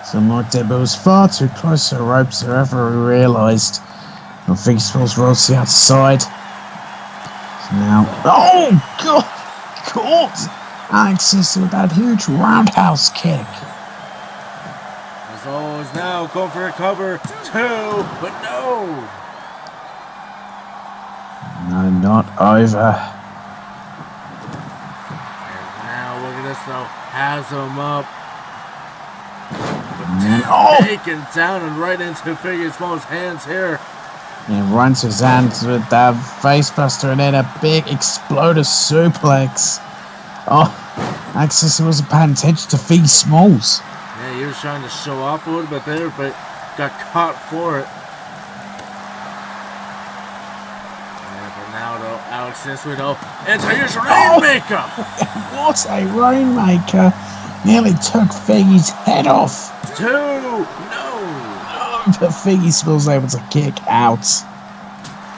Speaker 2: Some locked in, but it was far too close to the ropes to ever realised. And Figgy Smalls rolls to the outside. So now, oh God! Caught Alex Sicily with that huge roundhouse kick.
Speaker 1: As always, now going for a cover, two, but no.
Speaker 2: No, not over.
Speaker 1: And now look at this though, has him up.
Speaker 2: And
Speaker 1: taken down and right into Figgy Smalls' hands here.
Speaker 2: And runs his hands with that facebuster and then a big exploder suplex. Oh, Alex Sicily wasn't paying attention to Figgy Smalls.
Speaker 1: Yeah, he was trying to show off a little bit there, but got caught for it. Yeah, but now though, Alex Sicily though, into his Rainmaker!
Speaker 2: What a Rainmaker! Nearly took Figgy's head off.
Speaker 1: Two! No!
Speaker 2: But Figgy Smalls able to kick out.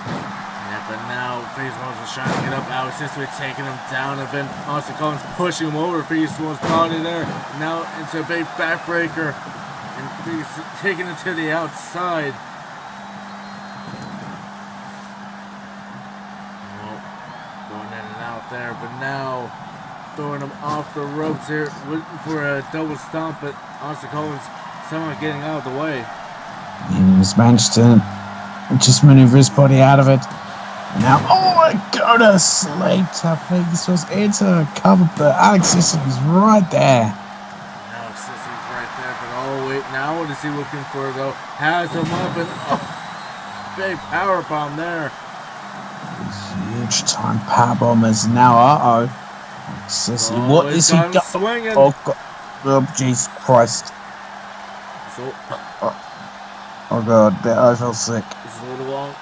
Speaker 1: Yeah, but now Figgy Smalls was trying to get up. Alex Sicily taking him down a bit. Austin Collins pushing him over. Figgy Smalls body there. Now into a big backbreaker. And Figgy taking it to the outside. Well, going in and out there, but now throwing him off the ropes here, looking for a double stomp, but Austin Collins somehow getting out of the way.
Speaker 2: And he's managed to just maneuver his body out of it. Now, oh my goodness, late tapping. This was into cover, but Alex Sissy's right there.
Speaker 1: Alex Sissy's right there, but oh wait, now what is he looking for though? Has him up and big power bomb there.
Speaker 2: Huge time power bomb is now, Sissy, what is he got?
Speaker 1: Swinging.
Speaker 2: Oh god, oh Jesus Christ.
Speaker 1: So,
Speaker 2: oh god, I feel sick.
Speaker 1: it's a little long.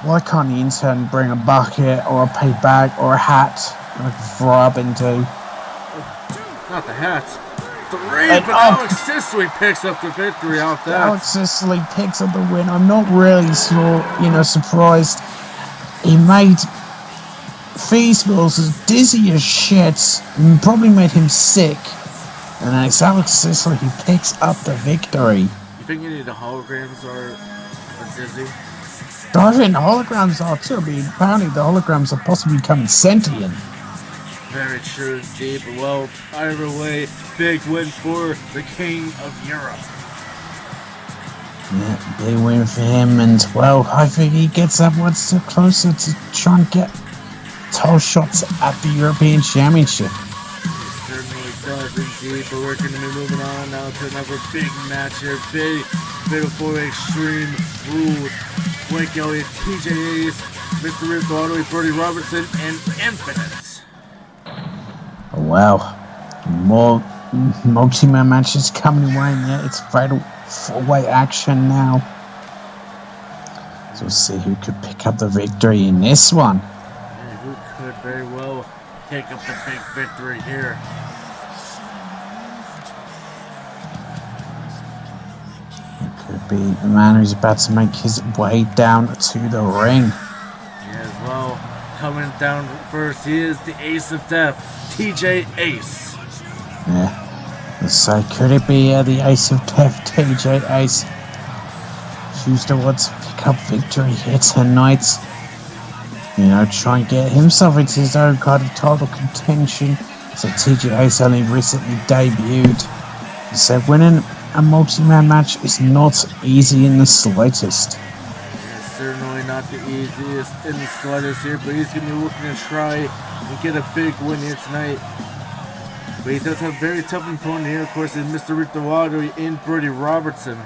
Speaker 2: Why can't the intern bring a bucket or a paper bag or a hat I can throw up into?
Speaker 1: Not the hats. 3, but Alex Sicily picks up the victory off that.
Speaker 2: Alex Sicily picks up the win. I'm not really surprised. He made Feastills as dizzy as shit and probably made him sick. And it's Alex Sicily who picks up the victory.
Speaker 1: You think any of the holograms are dizzy?
Speaker 2: I think the holograms are too. I mean, apparently the holograms are possibly becoming sentient.
Speaker 1: Very true, indeed. But well, either way, big win for the King of Europe.
Speaker 2: Yeah, big win for him, and well, I think he gets that one step closer to try and get title shots at the European Championship.
Speaker 1: He certainly does, indeed. But we're going to be moving on now to another big match here. Big Fatal 4 Extreme Rules. Blake Elliott, TJ Ace, Mr. Rip Broadway, Brody Robertson, and Infinite.
Speaker 2: Oh, wow. More multi-man matches coming away, and yeah, it's Fatal 4-way action now. So we'll see who could pick up the victory in this one.
Speaker 1: And who could very well pick up the big victory here.
Speaker 2: It could be the man who's about to make his way down to the ring.
Speaker 1: Yeah, as well. Coming down first, he is the Ace of Death, TJ Ace.
Speaker 2: Yeah. So could it be the Ace of Death, TJ Ace? Choose to want to pick up victory here tonight. You know, try and get himself into his own kind of title contention. So TJ Ace only recently debuted. So winning a multi-man match is not easy in the slightest.
Speaker 1: It's certainly not the easiest in the slightest here, but he's going to be looking to try and get a big win here tonight. But he does have a very tough opponent here, of course, is Mr. Rick DeWater in Brody Robertson.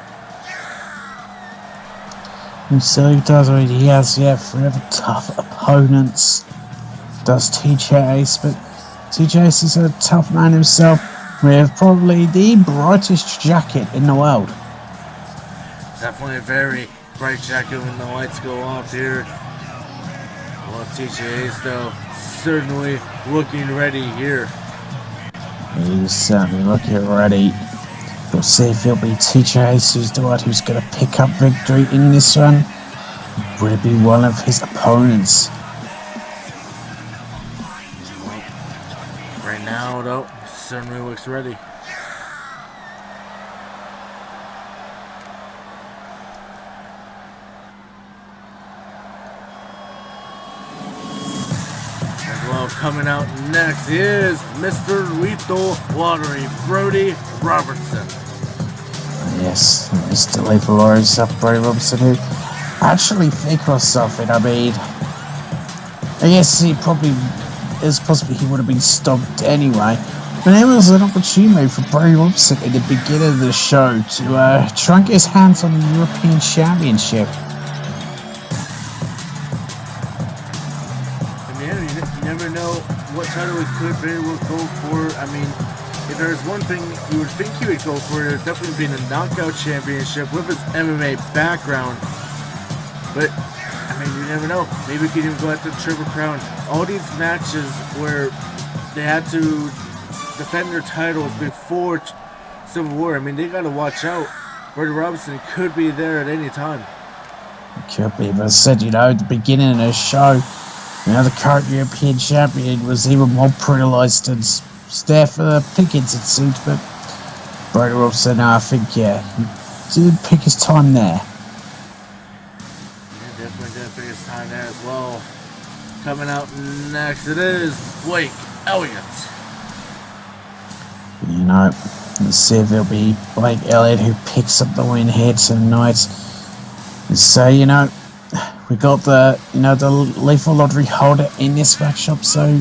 Speaker 2: And so he does already. He has, forever tough opponents. Does TJ Ace, but TJ Ace is a tough man himself with probably the brightest jacket in the world.
Speaker 1: Definitely a very bright jacket when the lights go off here. Well, TJ Ace, though, certainly looking ready here.
Speaker 2: He's certainly looking ready. We'll see if it'll be TJ Ace who's the one who's going to pick up victory in this one. Will it be one of his opponents?
Speaker 1: Right now, though, certainly looks ready. Coming out next is Mr. Lethal Lottery, Brody Robertson.
Speaker 2: Yes, Mr. Lethal Lottery himself, Brody Robertson, who actually figured something. I mean, I guess he probably is possibly he would have been stopped anyway. But it was an opportunity for Brody Robertson at the beginning of the show to try and get his hands on the European Championship.
Speaker 1: What title he could very well go for. I mean, if there's one thing you would think he would go for, it would definitely be the Knockout Championship with his MMA background. But, I mean, you never know. Maybe he could even go after the Triple Crown. All these matches where they had to defend their titles before Civil War, I mean, they got to watch out. Brody Robinson could be there at any time.
Speaker 2: Could be, but I said, at the beginning of the show, the current European champion was even more brutalized than Steph Pickens, it seems, but Brody Robertson, I think, he did pick his time there.
Speaker 1: Yeah, definitely did pick his time there as well. Coming out next, it is Blake Elliott.
Speaker 2: You know, let's see if it'll be Blake Elliott who picks up the win here tonight. So, you know, we got the lethal lottery holder in this matchup, so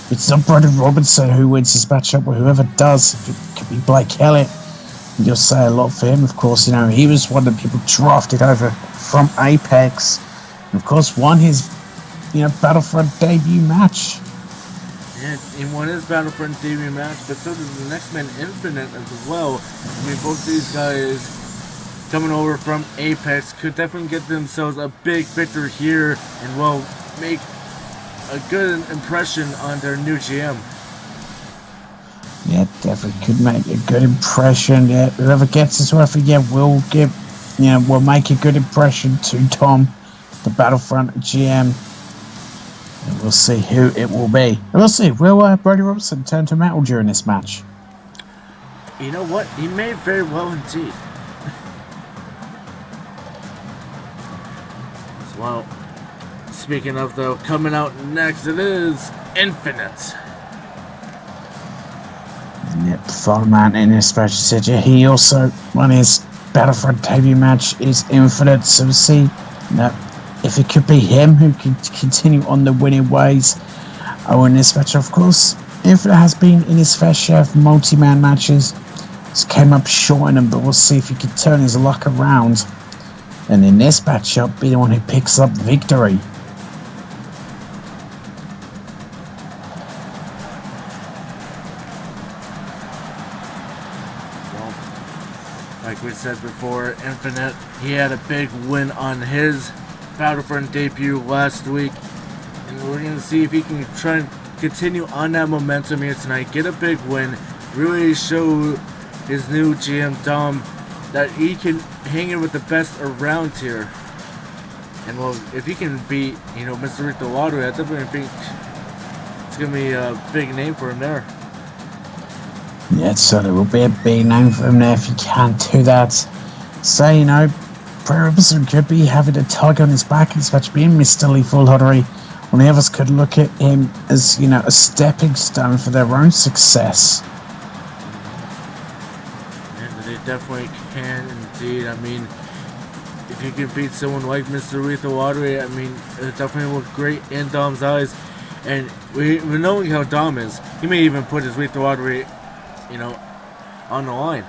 Speaker 2: it's not Brody Robinson who wins this matchup, or whoever does. It could be Blake Elliott. You'll say a lot for him, of course. You know, he was one of the people drafted over from Apex, and of course won his, Battlefront debut match.
Speaker 1: Yeah, he won his Battlefront debut match, but so does the next man Infinite as well. I mean, both these guys coming over from Apex could definitely get themselves a big victory here and, well, make a good impression on their new GM.
Speaker 2: Yeah, definitely could make a good impression. Yeah, whoever gets this referee, will make a good impression to Tom, the Battlefront GM. And we'll see who it will be. And we'll see, will Brody Robinson turn to metal during this match?
Speaker 1: You know what? He may very well indeed. Well, speaking of, though, coming out next, it is Infinite.
Speaker 2: Yep, final man in this special situation. He also won his Battlefront debut match is Infinite, so we'll see if it could be him who can continue on the winning ways. In this match, of course, Infinite has been in his fair share of multi-man matches. Just came up short in them, but we'll see if he can turn his luck around. And in this matchup, be the one who picks up victory.
Speaker 1: Well, like we said before, Infinite, he had a big win on his Battlefront debut last week. And we're going to see if he can try and continue on that momentum here tonight. Get a big win. Really show his new GM, Dom, that he can hang in with the best around here. And, well, if he can beat, Mr. Rick the Lottery, I definitely think it's going to be a big name for him there.
Speaker 2: Yeah, it certainly will be a big name for him there if he can do that. So, Brody Robinson could be having a tug on his back in this match, being Mr. Lethal Lottery. When the others could look at him as, a stepping stone for their own success.
Speaker 1: They definitely can indeed. I mean, if you can beat someone like Mr. Lethal Lottery, I mean, it definitely look great in Dom's eyes. And we knowing how Dom is, he may even put his Lethal Lottery, on the line.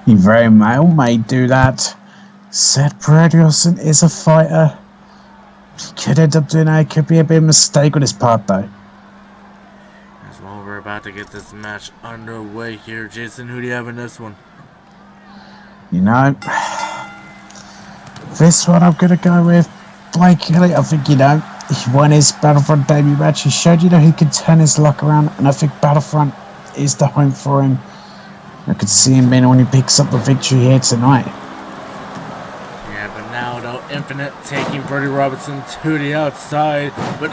Speaker 2: He very well may do that. Said Brody Robinson is a fighter. He could end up doing that. It could be a bit of a mistake on his part, though.
Speaker 1: As well, we're about to get this match underway here. Jason, who do you have in this one?
Speaker 2: This one I'm going to go with Blake Elliott. I think, he won his Battlefront debut match. He showed, he can turn his luck around. And I think Battlefront is the home for him. I could see him being when he picks up the victory here tonight.
Speaker 1: Yeah, but now, though, Infinite taking Brody Robinson to the outside. But,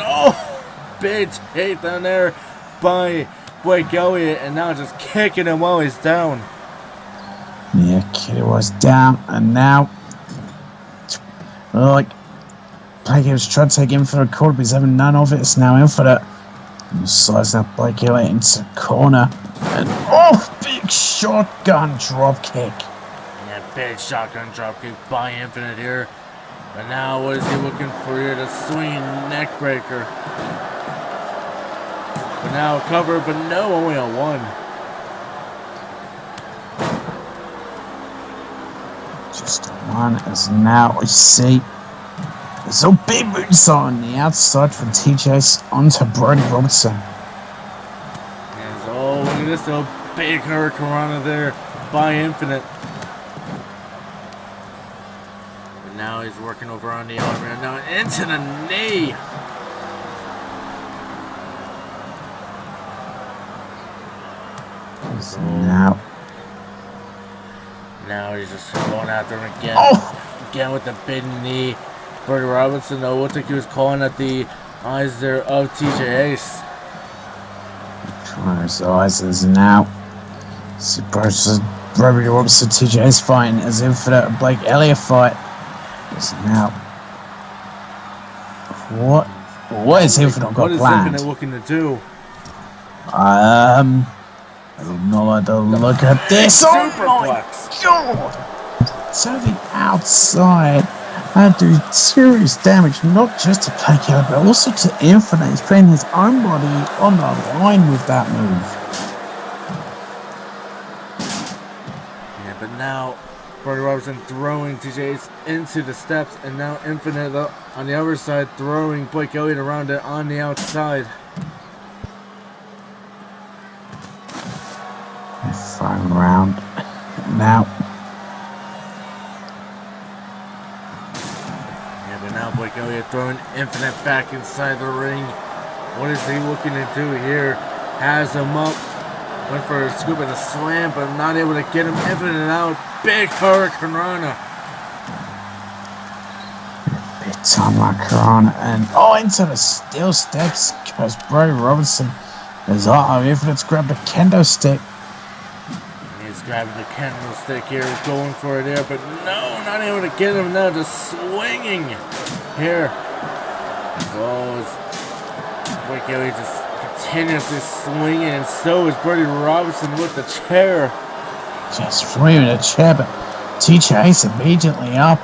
Speaker 1: big take down there by Blake Elliott. And now just kicking him while he's down.
Speaker 2: Yeah, Kitty was down. And now, Blake was trying to take Infinite quarter, but he's having none of it. It's now Infinite. And slides now Blake Elliott into the corner. And, big shotgun drop kick.
Speaker 1: Yeah, big shotgun drop kick by Infinite here. But now, what is he looking for here? The swinging neck breaker. But now cover, but no, only a one.
Speaker 2: Just one, as now we see there's a big moves on the outside from TJ's onto Brody Robinson.
Speaker 1: Yes, look at this little big hurricanrana there by Infinite. But now he's working over on the arm and now into the knee.
Speaker 2: So
Speaker 1: now he's just going after him again. Again with the big knee. Brody Robinson, though, looked like he was calling at the eyes there of TJ Ace.
Speaker 2: His eyes is now. Brody Robinson, TJ Ace fighting as Infinite and Blake Elliott fight. Is now. What is Infinite got planned?
Speaker 1: What is Infinite looking to do?
Speaker 2: I do not like the look at this. Oh my
Speaker 1: Superplex.
Speaker 2: god! To the outside. That do serious damage, not just to Playcat, but also to Infinite. He's putting his own body on the line with that move.
Speaker 1: Yeah, but now Brody Robertson throwing TJ Ace into the steps, and now Infinite on the other side throwing Blake Elliott around it on the outside.
Speaker 2: They're throwing around now.
Speaker 1: Now Blake Elliott throwing Infinite back inside the ring. What is he looking to do here? Has him up. Went for a scoop and a slam, but not able to get him. Infinite out. Big Hurricane Rana.
Speaker 2: Big time like Rana. And into the steel steps goes Brody Robertson. As Infinite's grabbed a kendo stick.
Speaker 1: He's grabbing the kendo stick here, going for it there, but no, not able to get him now. Just swinging here. Blake Elliott just continuously swinging, and so is Brody Robinson with the chair.
Speaker 2: Just swinging the chair, but TJ Ace immediately up.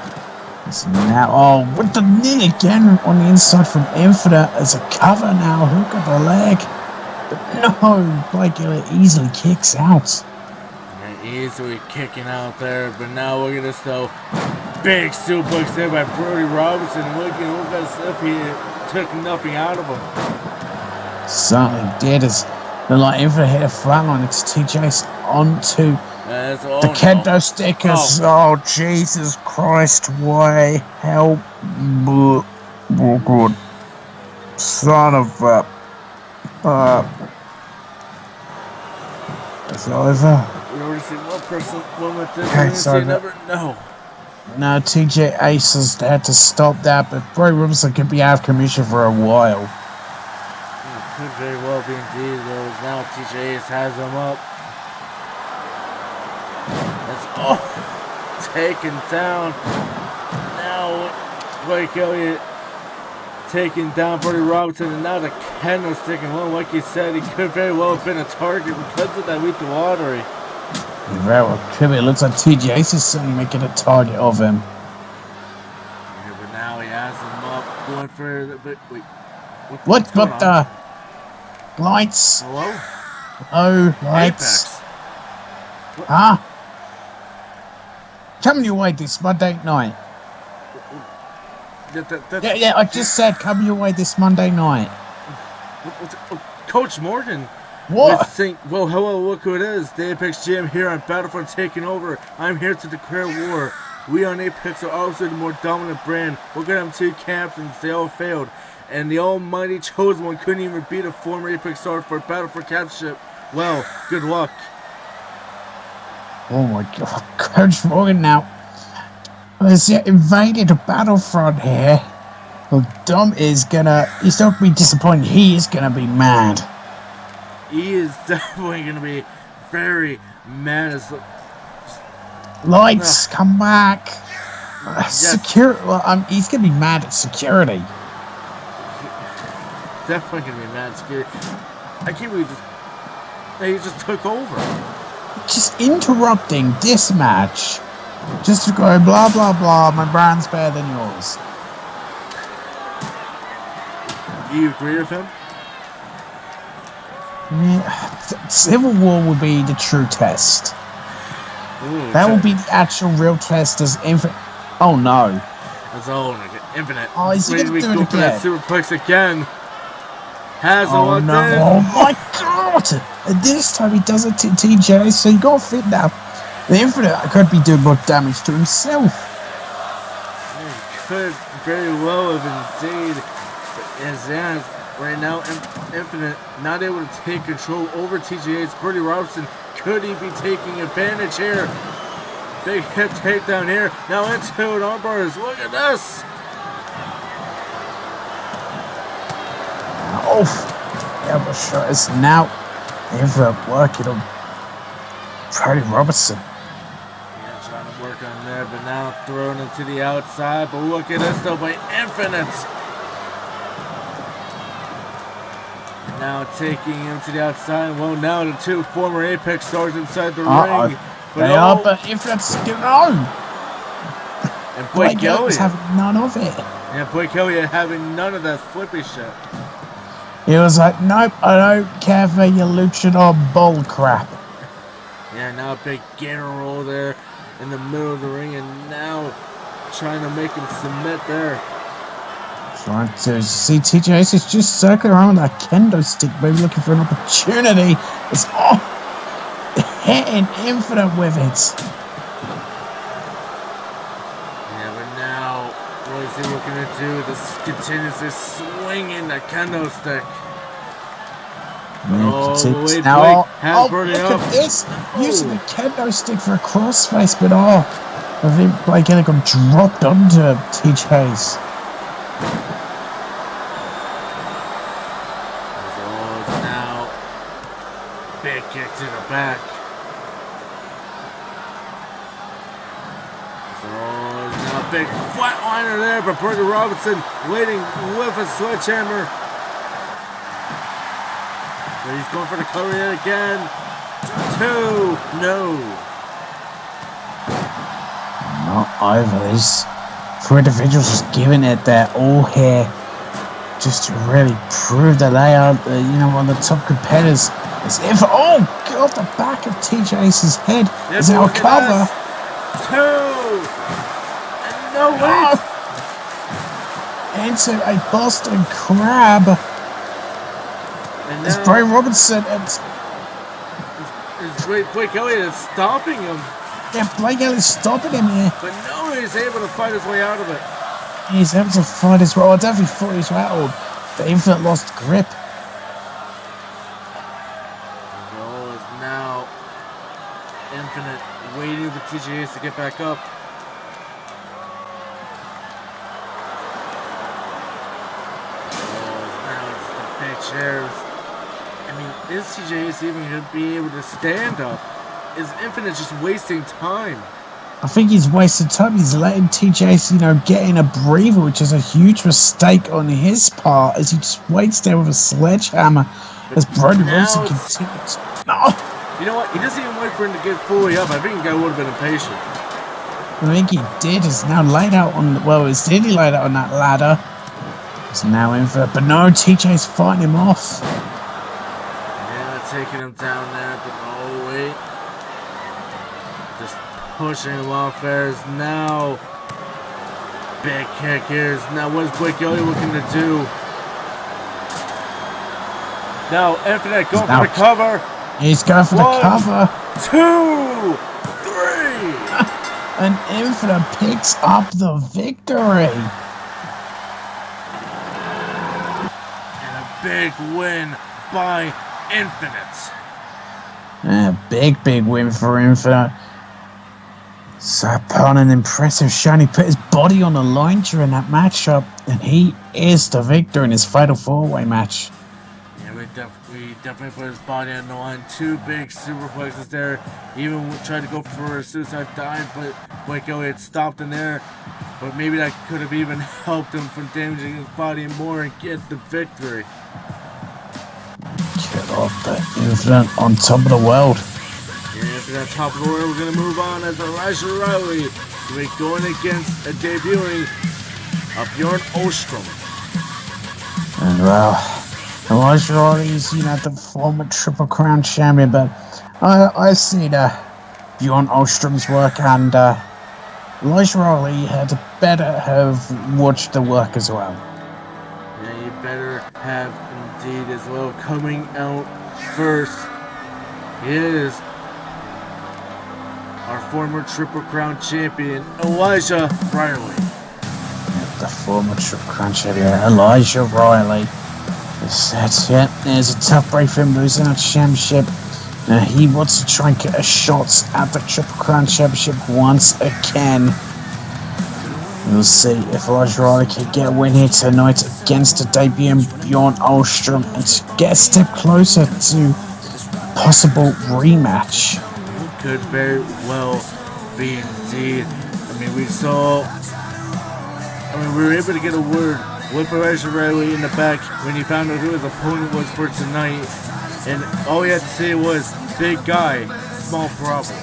Speaker 2: So now, with the knee again on the inside from Infinite as a cover now, hook of the leg. But no, Blake Elliott easily kicks out.
Speaker 1: Easily kicking out there, but now look at this though. Big suplex there by Brody Robinson. Look as if he took nothing out of him.
Speaker 2: Certainly did, as the light Infinite hit a flatline. It's TJ onto the kendo stickers. Oh, Jesus Christ, why? Help. Oh, good. Son of a... it's over.
Speaker 1: We already seen one person, one with this.
Speaker 2: Okay, sorry. No, TJ Ace has had to stop that, but Brody Robinson could be out of commission for a while.
Speaker 1: It could very well be indeed, though. Now TJ Ace has him up. That's taken down. Now Blake Elliott taking down Brody Robinson, and now the kendo stick. And well, like you said, he could very well have been a target because of that lethal lottery.
Speaker 2: Very well could be. It looks like TJ Ace is certainly making a target of him.
Speaker 1: Yeah, but now he has him up, going for the... Wait,
Speaker 2: what the... Lights?
Speaker 1: Hello?
Speaker 2: Oh, lights.
Speaker 1: Apex.
Speaker 2: Huh? Coming your way this Monday night. Yeah, I just said come your way this Monday night.
Speaker 1: Coach Morgan.
Speaker 2: What?
Speaker 1: Well, hello, look who it is. The Apex GM here on Battlefront taking over. I'm here to declare war. We on Apex are obviously the more dominant brand. Look at them two captains, they all failed. And the almighty chosen one couldn't even beat a former Apex star for Battlefront captainship. Well, good luck.
Speaker 2: Oh my god, Coach Morgan now has invaded a Battlefront here. Well, Dom is he's not gonna be disappointed, he is gonna be mad.
Speaker 1: He is definitely going to be very mad as...
Speaker 2: Lights, come back.
Speaker 1: Yes.
Speaker 2: Security, well, he's going to be mad at security.
Speaker 1: Definitely going to be mad at security. I can't believe he just took over.
Speaker 2: Just interrupting this match. Just to go blah, blah, blah, my brand's better than yours.
Speaker 1: Do you agree with him?
Speaker 2: Yeah, Civil War would be the true test.
Speaker 1: Ooh,
Speaker 2: that would be the actual real test as Infinite. Oh no.
Speaker 1: That's all Infinite.
Speaker 2: Oh, is he going to do it again?
Speaker 1: That superplex again. Has
Speaker 2: oh
Speaker 1: him
Speaker 2: no. Oh my god. And this time he does it to TJ, so you got to fit now. The Infinite could be doing more damage to himself.
Speaker 1: He could very well have indeed. But as right now, Infinite not able to take control over TJ Ace. Brody Robinson, could he be taking advantage here? Big hip takedown here. Now into an armbars. Look at this.
Speaker 2: Oh, elbow shot is now Infinite working on Brody Robinson.
Speaker 1: Yeah, trying to work on there, but now throwing him to the outside. But look at this though by Infinite. Now taking him to the outside. Well, now the two former Apex stars inside the ring.
Speaker 2: They are, but if that's no.
Speaker 1: And Blake Elliott
Speaker 2: was having none of it.
Speaker 1: Yeah, Blake Elliott having none of that flippy shit.
Speaker 2: He was like, nope, I don't care for your luchador bull crap.
Speaker 1: Yeah, now a big gator roll there in the middle of the ring, and now trying to make him submit there.
Speaker 2: Trying to see TJ Ace is just circling around with that kendo stick, maybe looking for an opportunity. It's hitting Infinite with it.
Speaker 1: Yeah, but now what is he looking to do? This continuously swinging that kendo stick.
Speaker 2: Now,
Speaker 1: look
Speaker 2: at this! Using the kendo stick for a crossface, but I think Blake Elliott got dropped onto TJ Ace.
Speaker 1: Now, big kick to the back. Now big flatliner there, but Burger Robinson waiting with a sledgehammer. So he's going for the cover yet again. 2, no.
Speaker 2: Not either. These four individuals just giving it their all here, just to really prove that they are, one of the top competitors. As if, oh god, the back of TJ Ace's head is our cover.
Speaker 1: 2, and no wait.
Speaker 2: Into a Boston Crab.
Speaker 1: And
Speaker 2: it's Brian Robinson and
Speaker 1: Blake Elliott is stopping him.
Speaker 2: Yeah, Blake Elliott's stopping him here.
Speaker 1: But no, he's able to fight his way out of it.
Speaker 2: He's able to fight his way. I definitely fought his way out. The Infinite lost grip.
Speaker 1: The goal is now Infinite waiting for TJ Ace to get back up. Now it's the big chairs. I mean, is TJ Ace even going to be able to stand up? Is Infinite just wasting time?
Speaker 2: I think he's wasted time. He's letting TJ Ace, get in a breather, which is a huge mistake on his part, as he just waits there with a sledgehammer as Brody Robinson continues. No!
Speaker 1: You know what? He doesn't even wait for him to get fully up. I think the guy would have been impatient.
Speaker 2: I think he did. He's now laid out on, he laid out on that ladder. He's now in for it, but no, TJ's fighting him off.
Speaker 1: Taking him down there, but oh wait. Just pushing him off there is now. Big kick here is now what is Blake Elliott looking to do? Now Infinite going for the cover.
Speaker 2: He's going for the cover.
Speaker 1: 2, 3.
Speaker 2: And Infinite picks up the victory.
Speaker 1: And a big win by Infinite.
Speaker 2: Big win for Infinite. So upon an impressive showing, he put his body on the line during that matchup, and he is the victor in his fatal 4-way match.
Speaker 1: Yeah, we definitely put his body on the line. 2 big superplexes there. Even tried to go for a suicide dive, but Blake Elliott stopped in there. But maybe that could have even helped him from damaging his body more and get the victory.
Speaker 2: Get off the Infinite on top of the world.
Speaker 1: Yeah, after that top of the world, we're going to move on as Elijah Riley to be going against a debuting of Bjorn Ostrom.
Speaker 2: And Elijah Riley is, the former Triple Crown champion, but I've seen Bjorn Ostrom's work, and Elijah Riley had better have watched the work as well.
Speaker 1: Yeah, you better have indeed as well. Coming out first is our former Triple Crown champion, Elijah Riley.
Speaker 2: The former Triple Crown champion, Elijah Riley. There's a tough break for him losing that championship. Now he wants to try and get a shot at the Triple Crown championship once again. We'll see if Elijah Riley can get a win here tonight against the debut Bjorn Ostrom and to get a step closer to possible rematch.
Speaker 1: Could very well be indeed. We were able to get a word with Elijah Riley in the back when he found out who his opponent was for tonight. And all he had to say was, big guy, small problem.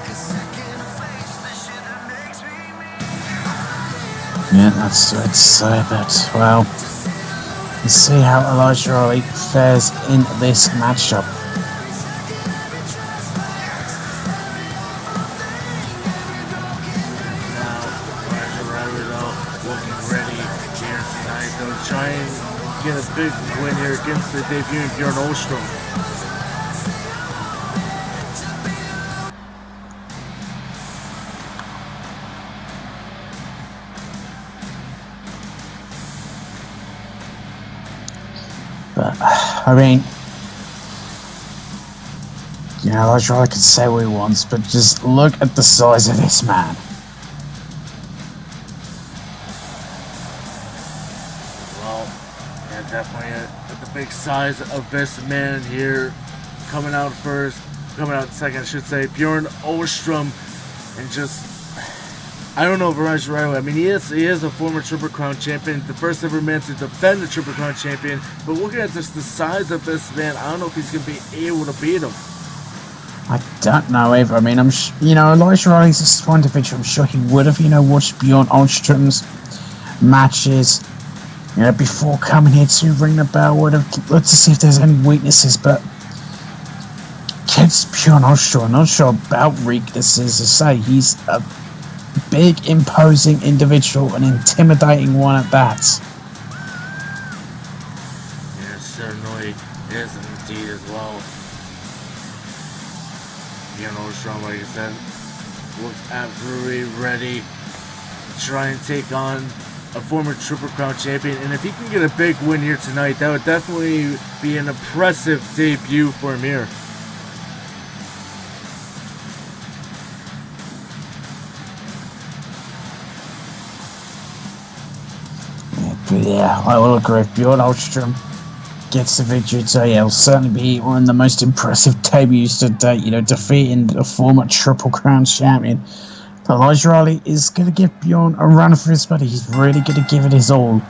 Speaker 2: Yeah, that's what I'd say, but, well, let's see how Elijah Riley fares in this matchup.
Speaker 1: Try and get a big win here against the debut Bjorn Ostrom.
Speaker 2: But, I mean, you know, Elijah Riley can say what he wants, but just look at the size of this man.
Speaker 1: Definitely the big size of this man here, coming out second, I should say, Bjorn Ostrom, and just, I don't know, Elijah Riley. I mean, he is a former Triple Crown champion, the first ever man to defend the Triple Crown champion, but looking at just the size of this man, I don't know if he's going to be able to beat him.
Speaker 2: I don't know either. I mean, Elijah Riley's just one individual. I'm sure he would have, watched Bjorn Ostrom's matches, before coming here to ring the bell. Would have looked to see if there's any weaknesses, but against Bjorn Ostrom, I'm not sure about weaknesses. I say he's a big, imposing individual, an intimidating one at that.
Speaker 1: Yes, certainly is indeed as well. Bjorn Ostrom, like I said, looks absolutely ready to try and take on a former Triple Crown champion, and if he can get a big win here tonight, that would definitely be an impressive debut for him here.
Speaker 2: But yeah, I will agree. If Bjorn Ostrom gets the victory today, it'll certainly be one of the most impressive debuts to date, defeating a former Triple Crown champion. Elijah Riley is going to give Bjorn a run for his money. He's really going to give it his all.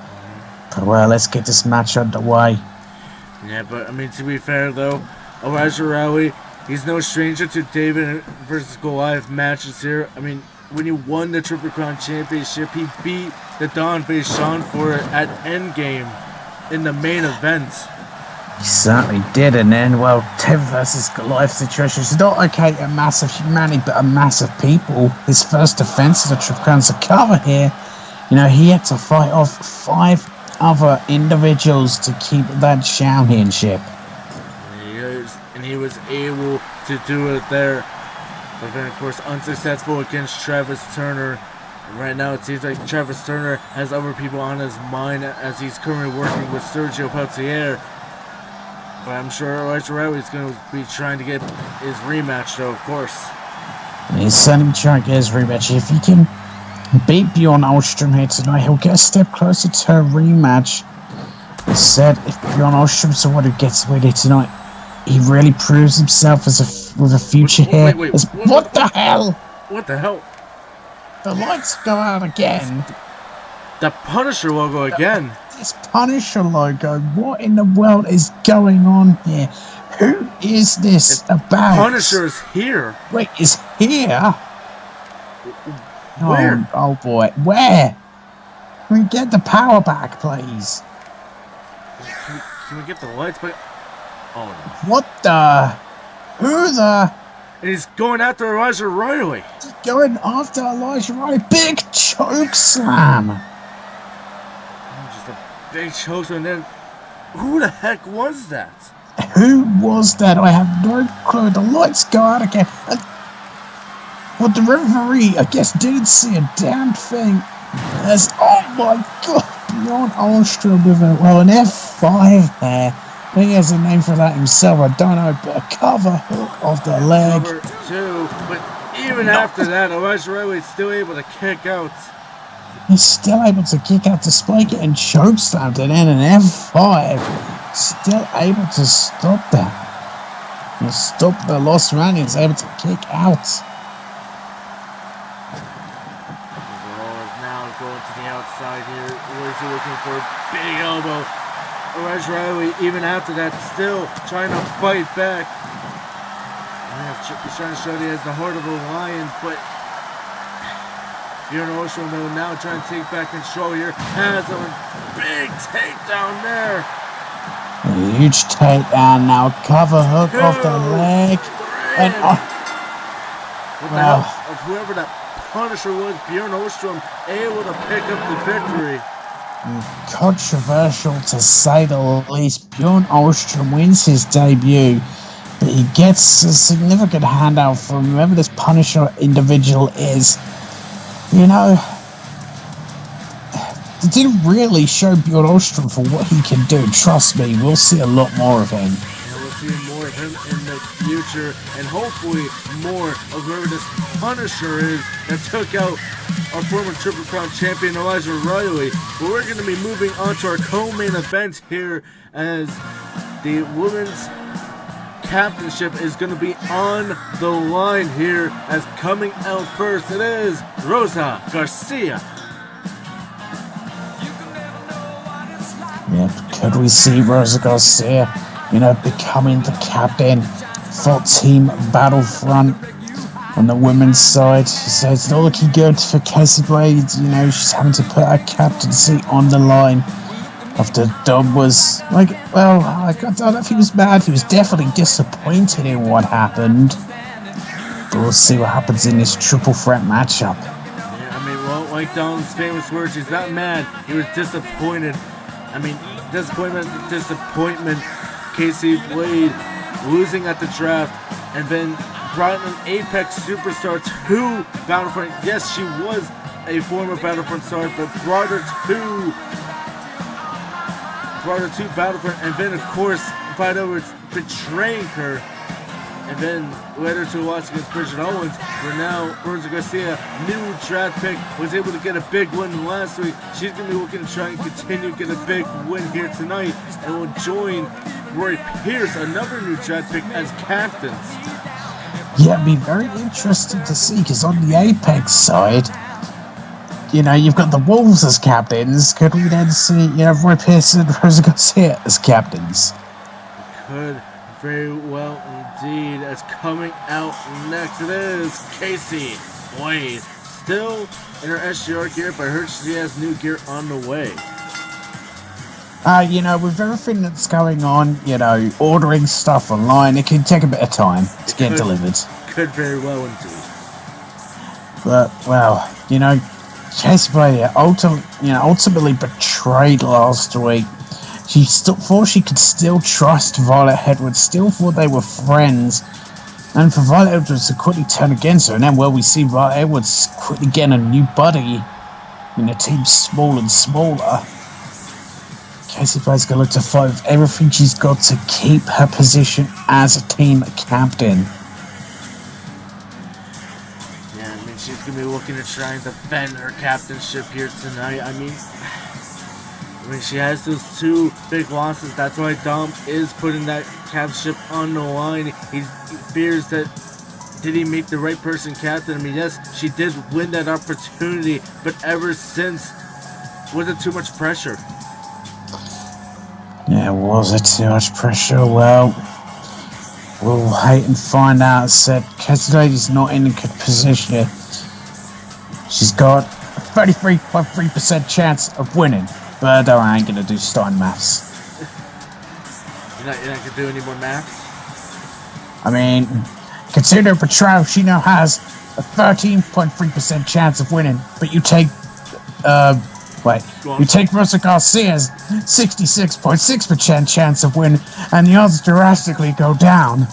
Speaker 2: But, well, let's get this match underway.
Speaker 1: Yeah, but, I mean, to be fair, though, Elijah Riley, he's no stranger to David versus Goliath matches here. I mean, when he won the Triple Crown Championship, he beat the Don-based Sean for it at Endgame in the main event.
Speaker 2: He certainly did, and then, well, David versus Goliath situation is not, a massive humanity, but a massive people. His first defense of the Triple Crown's a cover here. He had to fight off 5 other individuals to keep that championship.
Speaker 1: And he was able to do it there. But then, of course, unsuccessful against Travis Turner. Right now, it seems like Travis Turner has other people on his mind as he's currently working with Sergio Peltier. But I'm sure Elijah Riley's going to be trying to get his rematch, though, of course.
Speaker 2: He's certainly trying to get his rematch. If he can beat Bjorn Ostrom here tonight, he'll get a step closer to a rematch. He said if Bjorn Ostrom's the one who gets away here tonight, he really proves himself with a future here.
Speaker 1: Wait,
Speaker 2: what the hell?
Speaker 1: What the hell?
Speaker 2: The lights go out again.
Speaker 1: The Punisher logo again.
Speaker 2: This Punisher logo. What in the world is going on here? Who is this about?
Speaker 1: Punisher is here.
Speaker 2: Wait, is here?
Speaker 1: Where?
Speaker 2: Oh boy. Where? Can we get the power back, please?
Speaker 1: Can we get the lights back? Oh no.
Speaker 2: What the? Who the?
Speaker 1: And he's going after Elijah Riley.
Speaker 2: He's going after Elijah Riley. Big choke slam.
Speaker 1: Just a big choke slam. And then, who the heck was that?
Speaker 2: Who was that? I have no clue. The lights go out again. Well, the referee, I guess, didn't see a damn thing. As, oh my god, Bjorn Ostrom with an F5 there. I think he has a name for that himself, I don't know, but a cover hook of the leg.
Speaker 1: Cover 2, but even after that, Elijah Riley is still able to kick out.
Speaker 2: He's still able to kick out despite getting chokeslammed and then an F5. Still able to stop that. And stop the lost man, he's able to kick out.
Speaker 1: Now going to the outside. side here. Rosie looking for a big elbow. Raj Riley, even after that, still trying to fight back. He's trying to show that he has the heart of a lion, but Bjorn Ostrom, though, now trying to take back control here. Has a big takedown there.
Speaker 2: A huge takedown now. Cover hook off the leg. And
Speaker 1: what the hell? Of whoever that Punisher was, Bjorn Ostrom able to pick up the victory.
Speaker 2: Controversial to say the least. Bjorn Ostrom wins his debut, but he gets a significant handout from whoever this Punisher individual is. You know, they didn't really show Bjorn Ostrom for what he can do. Trust me, we'll see a lot more of him.
Speaker 1: And we'll see more of him in the future, and hopefully more of whoever this Punisher is that took out our former Triple Crown champion Elijah Riley. But we're going to be moving on to our co-main event here, as the women's captainship is going to be on the line here. As coming out first, it is Rosa Garcia.
Speaker 2: Yeah, could we see Rosa Garcia, you know, becoming the captain for Team Battlefront on the women's side? So it's not looking good for Casey Blades. You know, she's having to put her captaincy on the line after Dom was like, well, I don't know if he was mad. He was definitely disappointed in what happened. But we'll see what happens in this triple threat matchup.
Speaker 1: Yeah, I mean, well, like Don's famous words, he's not mad. He was disappointed. I mean, disappointment. Casey Blade losing at the draft, and then brought an Apex superstar to Battlefront. Yes, she was a former Battlefront star, but brought her to Battlefront, and then of course Fight Edwards betraying her, and then led her to a loss against Bridget Owens. For now, Rosa Garcia, new draft pick, was able to get a big win last week. She's going to be looking to try and continue to get a big win here tonight, and will join Roy Pierce, another new draft pick, as captains.
Speaker 2: Yeah, it'd be very interesting to see, because on the Apex side, you know, you've got the Wolves as captains. Could we then see, you know, Roy Pierce and Rosa Garcia as captains?
Speaker 1: Could very well indeed. As coming out next, it is Casey Blade. Still in her SGR gear, but I heard she has new gear on the way.
Speaker 2: You know, with everything that's going on, you know, ordering stuff online, it can take a bit of time to get delivered.
Speaker 1: Could very well indeed.
Speaker 2: But, well, you know, Casey Blade ultimately betrayed last week. She thought she could still trust Violet Edwards, still thought they were friends, and for Violet Edwards to quickly turn against her, and then, well, we see Violet Edwards quickly getting a new buddy in a team small and smaller. Casey Blade's going to look to fight with everything she's got to keep her position as a team captain.
Speaker 1: Yeah, I mean, she's going to be looking to try and defend her captainship here tonight. I mean, she has those two big losses. That's why Dom is putting that captainship on the line. He fears that, did he make the right person captain? I mean, yes, she did win that opportunity, but ever since, was it too much pressure?
Speaker 2: Yeah, was it too much pressure? Well, we'll wait and find out. Said Casey Blade is not in a good position here. She's got a 33.3% chance of winning. But I ain't gonna do starting maths.
Speaker 1: You're not gonna do any more maths?
Speaker 2: I mean, consider her betrayal, she now has a 13.3% chance of winning. But you take, you take Rosa Garcia's 66.6% chance of winning, and the odds drastically go down.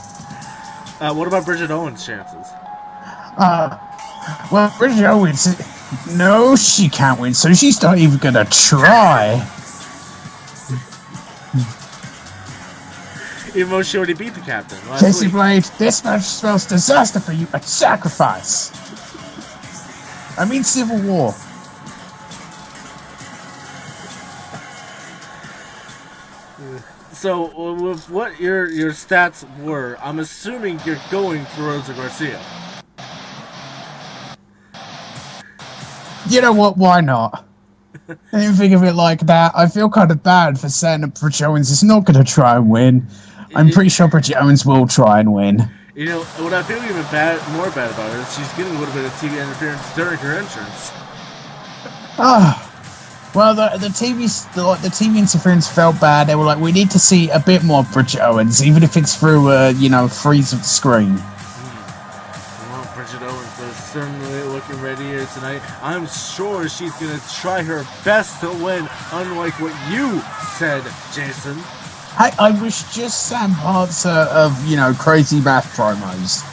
Speaker 1: What about Bridget Owens' chances?
Speaker 2: Well, Bridget Owens, no, she can't win, so she's not even gonna try.
Speaker 1: Even though she already beat the captain.
Speaker 2: Casey Blade, this match spells disaster for you, a sacrifice. I mean civil war.
Speaker 1: So, with what your stats were, I'm assuming you're going for Rosa Garcia.
Speaker 2: You know what? Why not? I didn't think of it like that. I feel kind of bad for saying that Bridge Owens is not going to try and win. I'm pretty sure Bridge Owens will try and win.
Speaker 1: You know, what I feel even more bad about her is she's getting a little bit of TV interference during her entrance.
Speaker 2: Well, the TV interference felt bad. They were like, we need to see a bit more Bridget Owens, even if it's through a freeze of the screen.
Speaker 1: Well, Bridget Owens is certainly looking ready here tonight. I'm sure she's gonna try her best to win, unlike what you said, Jason.
Speaker 2: I was just saying parts of crazy math promos.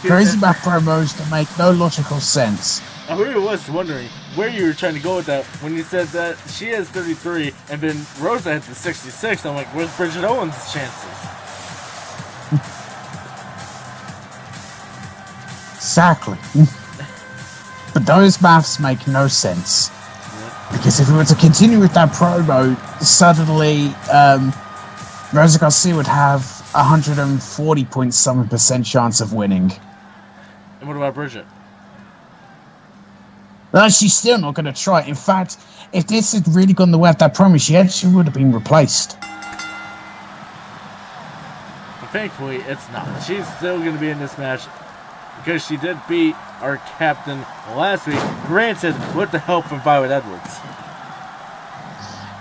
Speaker 2: Crazy math promos that make no logical sense.
Speaker 1: I really was wondering where you were trying to go with that when you said that she has 33 and then Rosa has the 66. I'm like, where's Bridget Owens' chances?
Speaker 2: Exactly. But those maths make no sense. Because if we were to continue with that promo, suddenly Rosa Garcia would have 140.7% chance of winning.
Speaker 1: And what about Bridget?
Speaker 2: No, she's still not going to try. In fact, if this had really gone the way of that promo, she actually would have been replaced.
Speaker 1: But thankfully, it's not. She's still going to be in this match because she did beat our captain last week, granted with the help from Violet Edwards.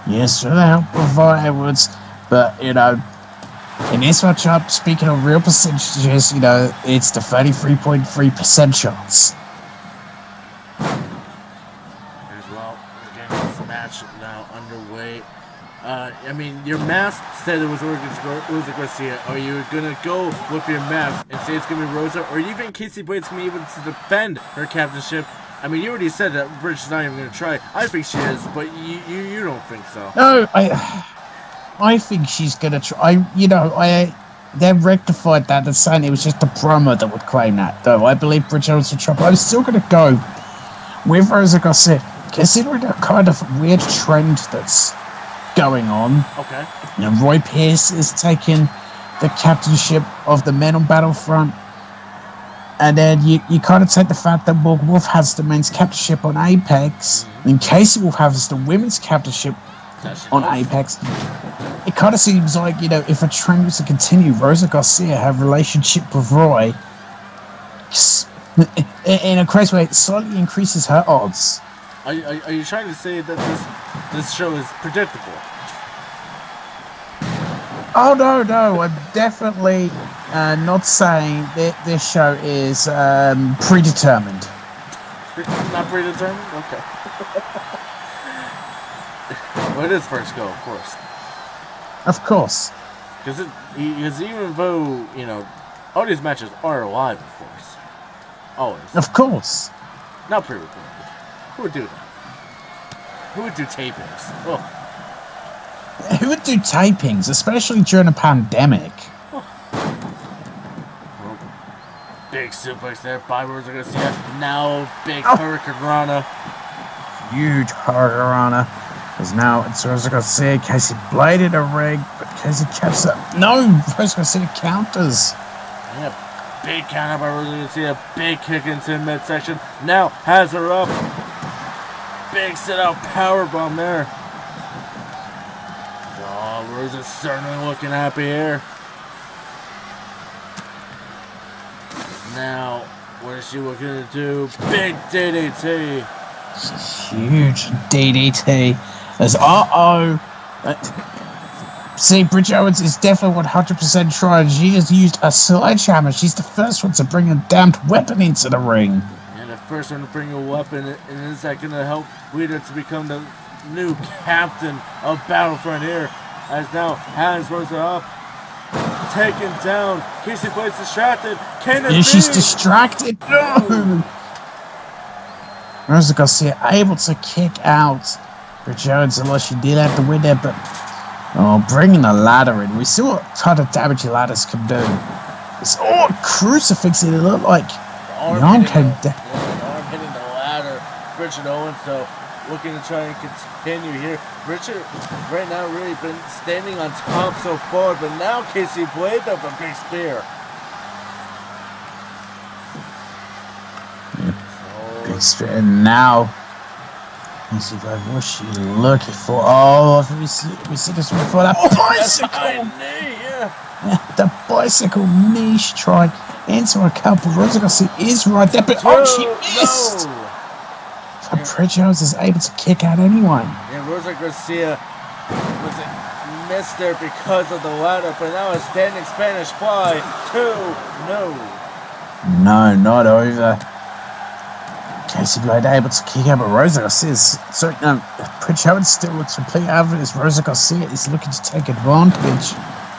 Speaker 2: Yes, with the help of Violet Edwards, but in this matchup, speaking of real percentages, it's the 33.3% chance.
Speaker 1: As well, we're getting this match now underway. I mean, your mask said it was Rosa Garcia. Are you gonna go with your mask and say it's gonna be Rosa, or do you think Casey Blade's gonna be able to defend her captainship? I mean, you already said that Bridget's not even gonna try. I think she is, but you don't think so.
Speaker 2: No, I think she's gonna try. They rectified that and saying it was just a promo that would claim that. Though I believe Bridget Owens will try, but I'm still gonna go with Rosa Garcia, considering the kind of weird trend that's going on.
Speaker 1: Okay.
Speaker 2: Roy Pierce is taking the captainship of the men on Battlefront, and then you kind of take the fact that Morgan Wolf has the men's captainship on Apex, and Casey Wolf has the women's captainship on Apex. It kind of seems like, if a trend was to continue, Rosa Garcia have a relationship with Roy in a crazy way. It slightly increases her odds.
Speaker 1: Are you trying to say that this show is predictable?
Speaker 2: Oh, no, I'm definitely not saying that this show is predetermined.
Speaker 1: Not predetermined? Okay. Well, it is first go, of course.
Speaker 2: Of course.
Speaker 1: Because even though, all these matches are live, of course. Always.
Speaker 2: Of course.
Speaker 1: Not pre-recorded. Who would do that? Who would do tapings? Oh.
Speaker 2: Who would do tapings, especially during a pandemic?
Speaker 1: Oh. Big suplex there by Rosa Garcia. Now big Hurricane Rana.
Speaker 2: Huge Hurricane Rana. Because now it's Rosa Garcia, Casey Blade in a ring, but Casey keeps up. No, Rosa Garcia counters.
Speaker 1: Yeah, big counter by Rosa Garcia. Big kick into midsection. Now has her up. Big sit-out powerbomb there. Oh, Rosa's certainly looking happy here. Now, what is she looking to do? Big DDT.
Speaker 2: Huge DDT. As see, Bridget Owens is definitely 100% trying. She has used a sledgehammer. She's the first one to bring a damned weapon into the ring.
Speaker 1: And the first one to bring a weapon, and is that going to help Rita to become the new captain of Battlefront here? As now has Rosa up, taken down. Casey Blade's distracted.
Speaker 2: She's distracted. No. Rosa Garcia able to kick out Bridget Owens, unless she did have to win there, but bringing the ladder in. We see what kind of damage ladders can do. It's all crucifixing. It looked like the arm came down.
Speaker 1: Yeah, the arm hitting the ladder. Bridget Owens, though, looking to try and continue here. Bridget, right now, really been standing on top so far, but now Casey Blade up a big spear.
Speaker 2: Big spear, and now Casey Blade, what's she looking for? Oh, we see this one before that bicycle! Yeah, the bicycle knee strike into a couple. Rosa Garcia is right there, but she missed!
Speaker 1: No.
Speaker 2: But Bridgehouse is able to kick out anyone.
Speaker 1: Yeah, Rosa Garcia missed there because of the ladder, but now a standing Spanish fly. 2, no.
Speaker 2: No, not over. Casey Blade able to kick out, but Rosa Garcia Pritchard still looks complete out of it as Rosa Garcia is looking to take advantage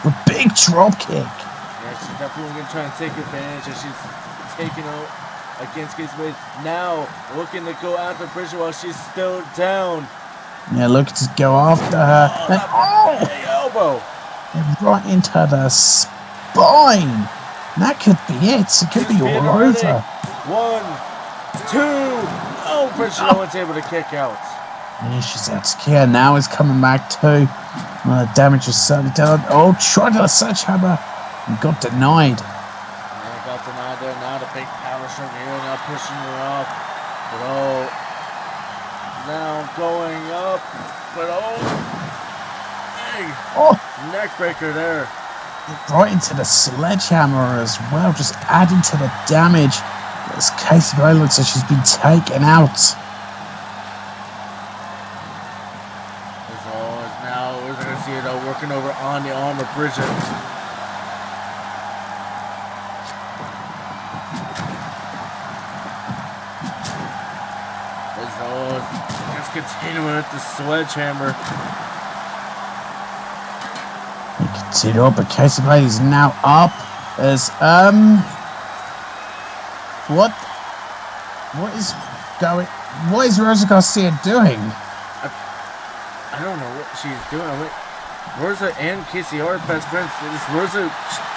Speaker 2: with big drop kick.
Speaker 1: Yeah, she's definitely going to try and take advantage as she's taking out against Casey Blade. Now looking to go after Bridget while she's still down.
Speaker 2: Yeah, looking to go after her.
Speaker 1: Big elbow.
Speaker 2: And right into the spine. That could be it. It could be all over.
Speaker 1: 1, 2. Oh, Bridget Owens able to kick out.
Speaker 2: Yeah, she's out to kill. Now it's coming back too. Well, the damage is certainly done. Oh, tried to sledgehammer and got denied.
Speaker 1: Yeah, got denied there. Now the big power stroke here. Now pushing her off. But now going up. But big neck breaker there.
Speaker 2: Right into the sledgehammer as well, just adding to the damage. As Casey Blade looks like she's been taken out.
Speaker 1: Now we're going to see it working over on the arm of Bridget. Just continuing with the sledgehammer.
Speaker 2: Continue up, but Casey Blade is now up as what is Rosa Garcia doing?
Speaker 1: I don't know what she's doing. Rosa and Casey are best friends. Rosa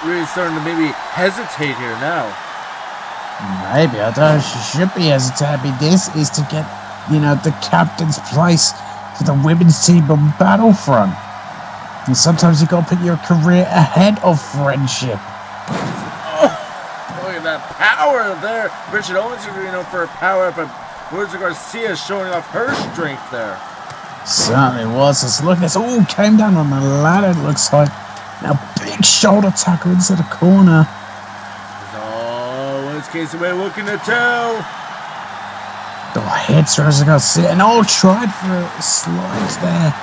Speaker 1: really starting to maybe hesitate here now.
Speaker 2: Maybe, I don't know. She should be hesitating. This is to get, the captain's place for the women's team on Battlefront. And sometimes you gotta put your career ahead of friendship.
Speaker 1: Look at that power there. Bridget Owens is known for her power, but Rosa Garcia showing off her strength there.
Speaker 2: Certainly was. Let's look at this. Oh, came down on the ladder, it looks like. Now, big shoulder tackle into the corner.
Speaker 1: What's Casey Blade looking to do?
Speaker 2: The hits Rosa Garcia. And tried for a slide there.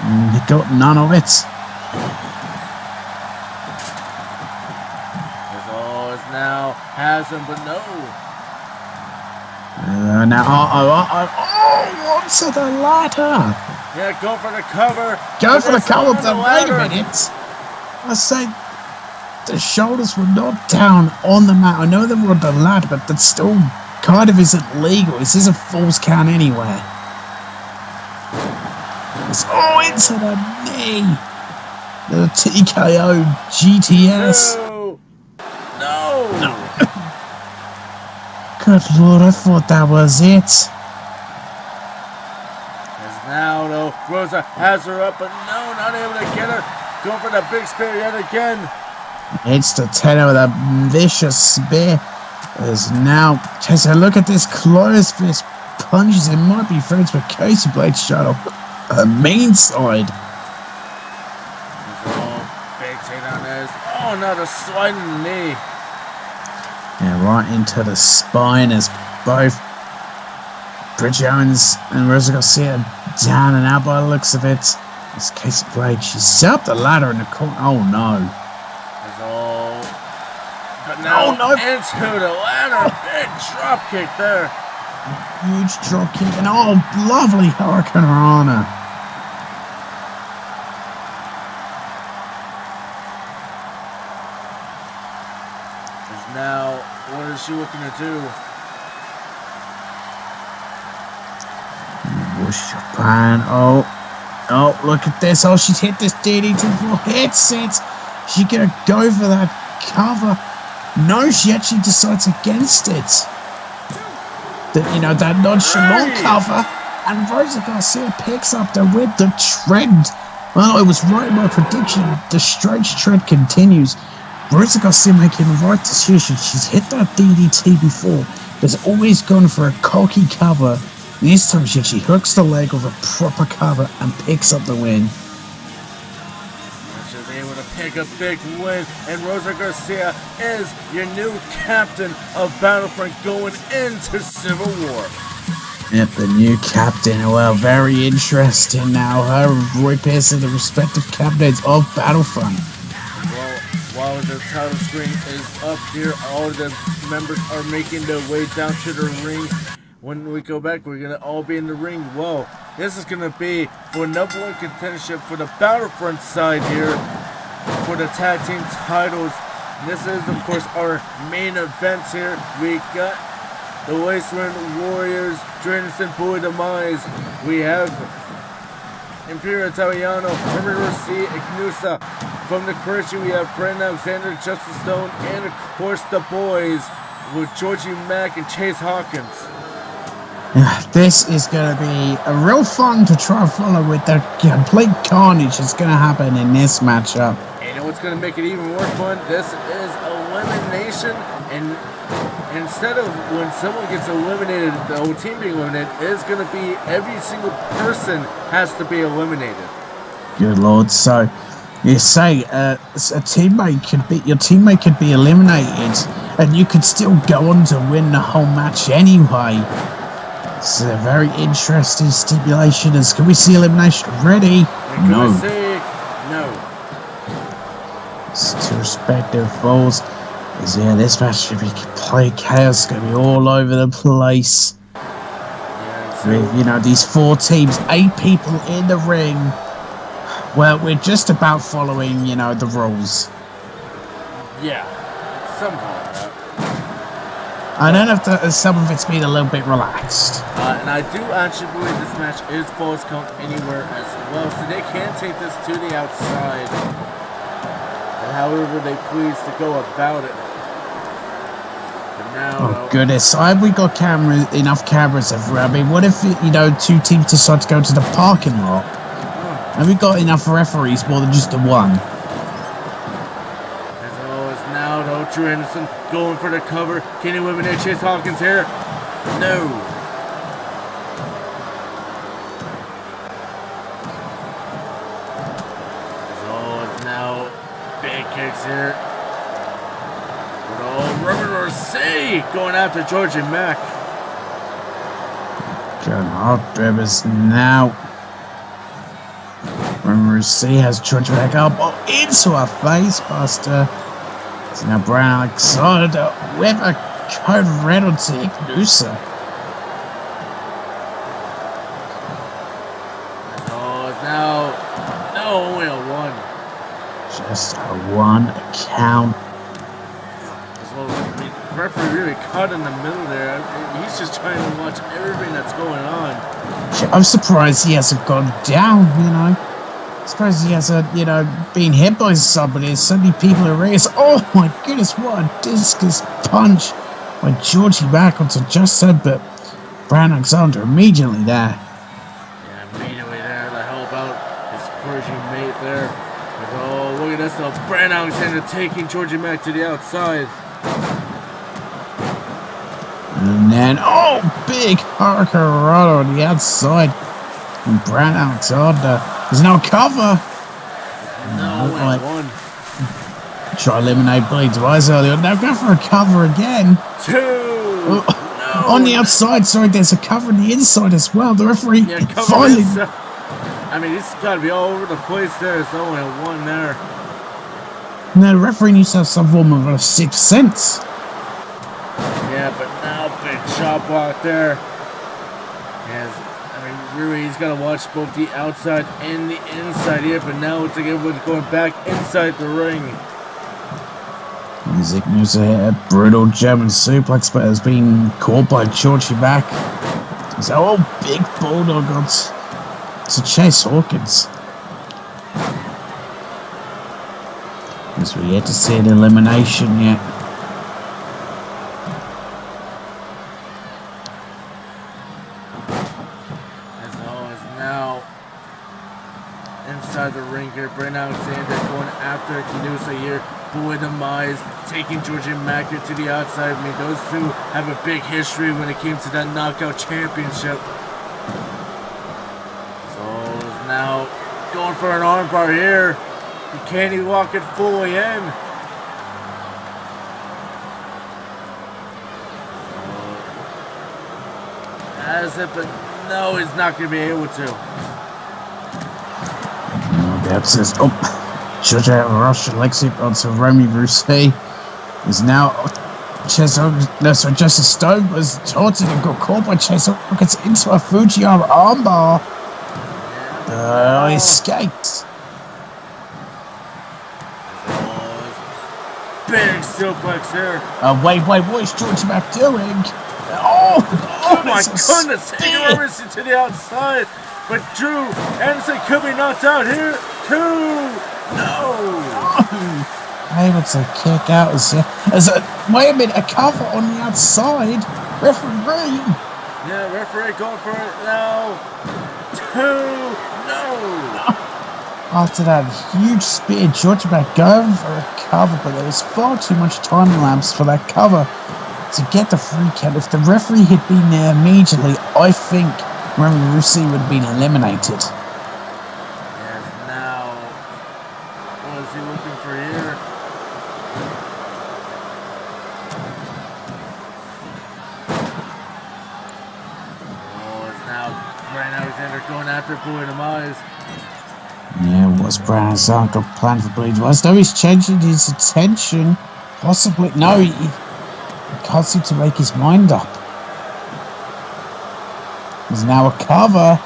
Speaker 2: And he got none of it.
Speaker 1: Now has him, but no.
Speaker 2: Onto the ladder.
Speaker 1: Yeah, go for the cover.
Speaker 2: Go for the cover, but wait a minute. I say the shoulders were not down on the mat. I know they were on the ladder, but that still kind of isn't legal. This is a false count anyway. It's into the knee. The TKO GTS.
Speaker 1: No.
Speaker 2: Good Lord, I thought that was it.
Speaker 1: As now, though, Rosa has her up, but no, not able to get her. Going for the big spear yet again.
Speaker 2: Hits the 10 with a vicious spear. As now, Casey, look at this closed fist punches. It might be friends with Casey Blade shot off her main side.
Speaker 1: Big takedown there. Oh, now the sliding knee.
Speaker 2: Yeah, right into the spine as both Bridget Owens and Rosa Garcia down and out by the looks of it. It's Casey Blade. She's set up the ladder in the corner. Oh no.
Speaker 1: But now into the ladder. Big drop kick there.
Speaker 2: Huge drop kick and lovely Hurricane Rana.
Speaker 1: Now, what is she looking to do?
Speaker 2: Bush Japan. Look at this. She's hit this DDT for headset. She gonna go for that cover. No, she actually decides against it. That nonchalant cover. And Rosa Garcia picks up the with the trend. Well, it was right in my prediction. The strange trend continues. Rosa Garcia making the right decision. She's hit that DDT before. There's always gone for a cocky cover This time she actually hooks the leg with a proper cover and picks up the win.
Speaker 1: She was able to pick a big win, and Rosa Garcia is your new captain of Battlefront going into Civil War.
Speaker 2: Yep, the new captain. Well, very interesting now. Her and Roy Pearce are the respective captains of Battlefront.
Speaker 1: Well, while the title screen is up here, all of the members are making their way down to the ring. When we go back, we're going to all be in the ring. Well, this is going to be for number one contendership for the Battlefront side here for the tag team titles. This is, of course, our main event here. We got the Wasteland Warriors, Drainison Boy Demise. We have Imperial Italiano, Herman Rossi, Ignusa. From the Christian, we have Brandon Alexander, Justin Stone, and of course the boys with Georgie Mack and Chase Hawkins.
Speaker 2: This is going to be a real fun to try and follow with the complete carnage that's going to happen in this matchup.
Speaker 1: And you know what's going to make it even more fun? This is elimination, and instead of when someone gets eliminated, the whole team being eliminated, it's going to be every single person has to be eliminated.
Speaker 2: Good lord. So you say your teammate could be eliminated, and you could still go on to win the whole match anyway. It's a very interesting stipulation. Can we see elimination already?
Speaker 1: No.
Speaker 2: It's two respective falls. Yeah, this match should be complete chaos. It's going to be all over the place.
Speaker 1: Yeah,
Speaker 2: With, these four teams, 8 people in the ring. Well, we're just about following, the rules.
Speaker 1: Yeah, something like that.
Speaker 2: I don't know if some of it's been a little bit relaxed.
Speaker 1: And I do actually believe this match is falls count anywhere as well, so they can take this to the outside, and however they please to go about it. But now,
Speaker 2: Goodness, have we got enough cameras everywhere? I mean, what if 2 teams decide to go to the parking lot? Have we got enough referees more than just the one?
Speaker 1: As always, now though, Drew Anderson going for the cover. Can he eliminate Chase Hawkins here? No. As always, now big kicks here. But Robert Rossi going after Georgie Mack.
Speaker 2: John Hawkins now. Rossi has Georgie Mack up into a face buster. So now Brown Alexander with a code red onto Ignusa.
Speaker 1: Now, no, only a 1.
Speaker 2: Just a 1 count.
Speaker 1: Well, the referee really caught in the middle there. He's just trying to watch everything that's going on.
Speaker 2: I'm surprised he hasn't gone down, I'm surprised he hasn't, been hit by somebody. There's so many people in the ring. Oh my goodness, what a discus punch by Georgie Mack onto Justin, but Brown Alexander immediately there.
Speaker 1: Yeah, immediately there to help out his Persian mate there. But, look at this though. Brown Alexander taking Georgie Mack to the outside.
Speaker 2: And then, big Hurricane on the outside. And Brown Alexander. There's no cover.
Speaker 1: No, one.
Speaker 2: Try to eliminate Blades Wise earlier. Now go for a cover again.
Speaker 1: 2. No.
Speaker 2: On the outside, sorry, there's a cover on the inside as well. The referee finally.
Speaker 1: I mean, it's got to be all over the place there. There's only a 1 there.
Speaker 2: No, the referee needs to have some form of a 6th sense.
Speaker 1: Yeah, but now big shot block there. Yes. Really, he's got to watch both the outside and the inside here, but now it's like everyone's going back inside the ring.
Speaker 2: Ignusa hit a brutal German suplex, but has been caught by Georgie Mack. So, big bulldog to Chase Hawkins. As we yet to see an elimination yet.
Speaker 1: Inside the ring here, Brandon Alexander going after Ignusa here. Boy Demise taking Georgie Mack to the outside. I mean, those two have a big history when it came to that knockout championship. for an armbar here. Can he walk it fully in? Has it, but no, he's not going to be able to.
Speaker 2: That's his. Oh, Judge Rush Alexi onto Romy Rousset is now. Justice Stone was taunted and got caught by Chase Hawkins into a Fujiyama armbar. He escaped.
Speaker 1: Big suplex here.
Speaker 2: Wait, what is George Mac doing? Oh
Speaker 1: my goodness! Anderson to the outside, but Drew Anderson could be knocked out here too. No.
Speaker 2: Able to kick out as wait a minute, a cover on the outside. Referee.
Speaker 1: Yeah, referee going for it now. 2. No.
Speaker 2: After that huge spear, George Mac going for a cover, but there was far too much time lapse for that cover to get the free count. If the referee had been there immediately, I think Romy Rousset would have been eliminated.
Speaker 1: Yes, now, what is he looking for here? It's now Brian Alexander going after Boy Demise.
Speaker 2: Yeah, what's Brian Alexander plan for Boy Demise? No, he's changing his attention. Possibly, no, he can't seem to make his mind up. There's now a cover.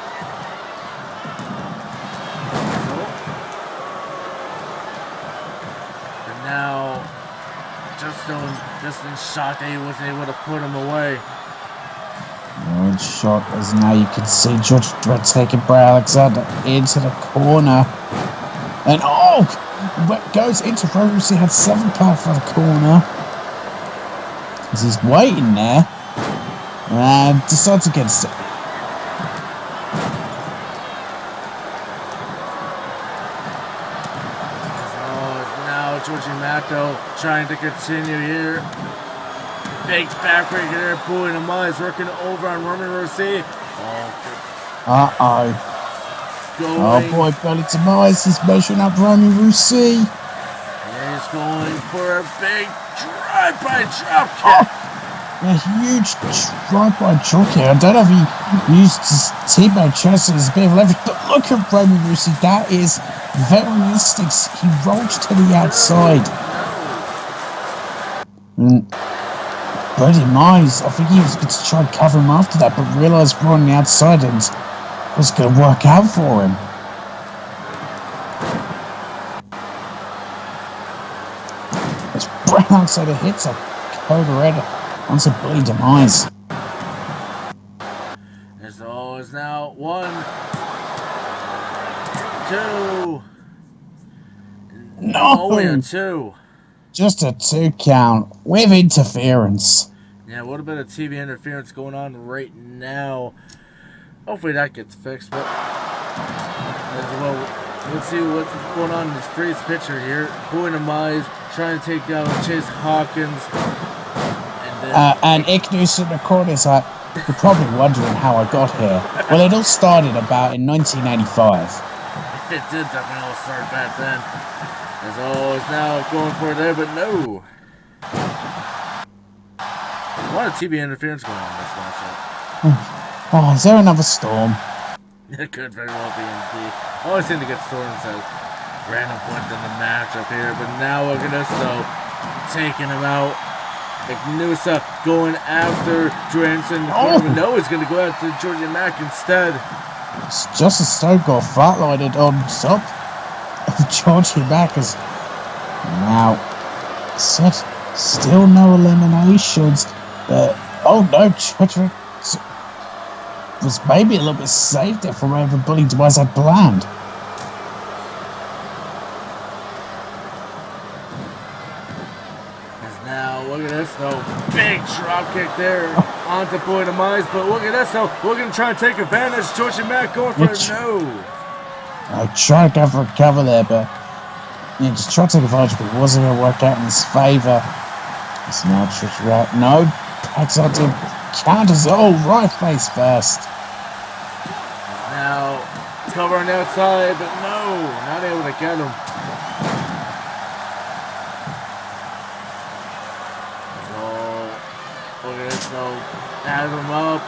Speaker 1: And now, just in shock that he wasn't able to put him away.
Speaker 2: Good shot, as now you can see Judge Dredd taking Brian Alexander into the corner. And goes into Rosie, had 7 power for the corner. As he's waiting there and decides against it.
Speaker 1: Now Georgie Matto trying to continue here. Big backbreaker there. Boy Demise working over on Roman Rousset.
Speaker 2: Oh boy, Belly Demise is measuring up Romy Rousset.
Speaker 1: He's going for a big drive-by drop kick.
Speaker 2: A huge drive-by drop kick. I don't know if he used his teammate chest as a bit of leverage, but look at Romy Rousset. That is veteran instincts. He rolls to the outside. But Demise, I think he was going to try and cover him after that, but realised we're on the outside and it was going to work out for him. As Brown outside hits a Cobra Red onto Billy Demise.
Speaker 1: It's now 1, 2.
Speaker 2: No!
Speaker 1: We are 2.
Speaker 2: Just a 2 count with interference.
Speaker 1: Yeah, what a bit of TV interference going on right now. Hopefully that gets fixed, but as well, let's see what's going on in this freeze picture here. Boy Demise trying to take out Chase Hawkins.
Speaker 2: And Ignis in the corner is like, you're probably wondering how I got here. Well, it all started about in 1985.
Speaker 1: It did definitely all start back then. As always now going for it there, but no. A lot of TV interference going on in this matchup.
Speaker 2: Oh, is there another storm?
Speaker 1: It could very well be indeed. Always seem to get storms at random points in the matchup here, but now look at this though. Taking him out. Ignusa going after Drew Anderson. No, he's going to go after Georgia Mack instead.
Speaker 2: It's just as Stone got flatlined on top of Georgia Mack as now still no eliminations. Oh no, Georgia was maybe a little bit safe there from wherever Billy Demise had planned.
Speaker 1: Now, look at this though. Big drop kick there onto Boy Demise. But look at this though. We're going to try and take advantage. Georgia Mack going for it. No.
Speaker 2: I tried to go for a cover there, but just tried to take advantage, but it wasn't going to work out in his favour. It's now Trish Rat. No. Backs onto counters. Oh, right face first.
Speaker 1: Now, cover on the outside, but no, not able to get him. Look at this though. Add him up.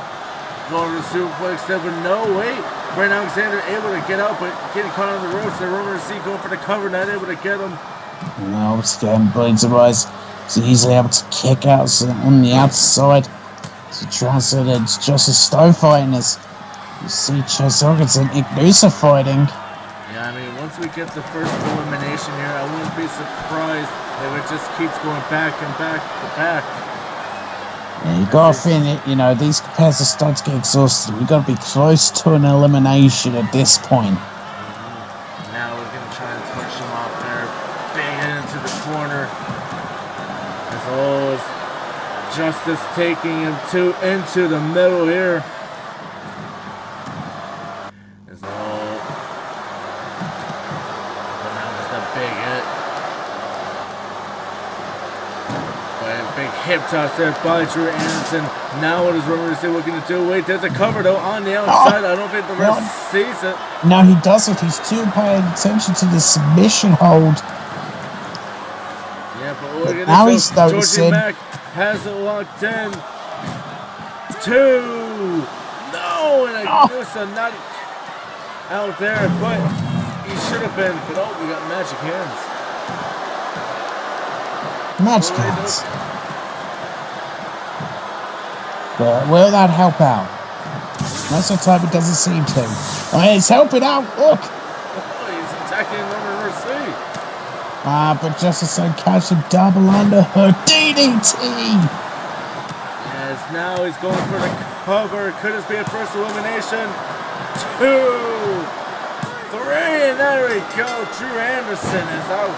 Speaker 1: Going to the suplex there, but no, wait. Brent Alexander able to get out, but getting caught on the ropes. The Roman Reigns going for the cover, not able to get him.
Speaker 2: No, it's getting blades of eyes. He's easily able to kick out on the outside. To transfer to Justice Stone fighting this. You see Chase Hawkins and Ignusa fighting.
Speaker 1: Yeah, I mean, once we get the first elimination here, I wouldn't be surprised if it just keeps going back and back to back.
Speaker 2: Yeah, you gotta finish, you know, these competitors start to get exhausted. We gotta be close to an elimination at this point.
Speaker 1: Now we're gonna try and push him off there, bang it into the corner. As always, Justice taking him into the middle here. As all, but now there's the big hit. Big hip toss there by Drew Anderson. Now what is Roman Reigns looking to do? Wait, there's a cover though on the outside. I don't think the ref sees it.
Speaker 2: No, he doesn't. He's too paying attention to the submission hold.
Speaker 1: Yeah, but look at
Speaker 2: now
Speaker 1: this.
Speaker 2: he's noticing.
Speaker 1: Georgie Mack has it locked in. 2. No, and Ignusa not out there, but he should have been. But oh, we got magic hands.
Speaker 2: Magic hands. But will that help out? Most of the time it doesn't seem to. Oh, it's helping out, look!
Speaker 1: Oh, he's attacking Roman Reigns.
Speaker 2: But Justice Stone catch him double under her DDT!
Speaker 1: Yes, now he's going for the cover. Could this be a first elimination? 2, 3, and there we go. Drew Anderson is out.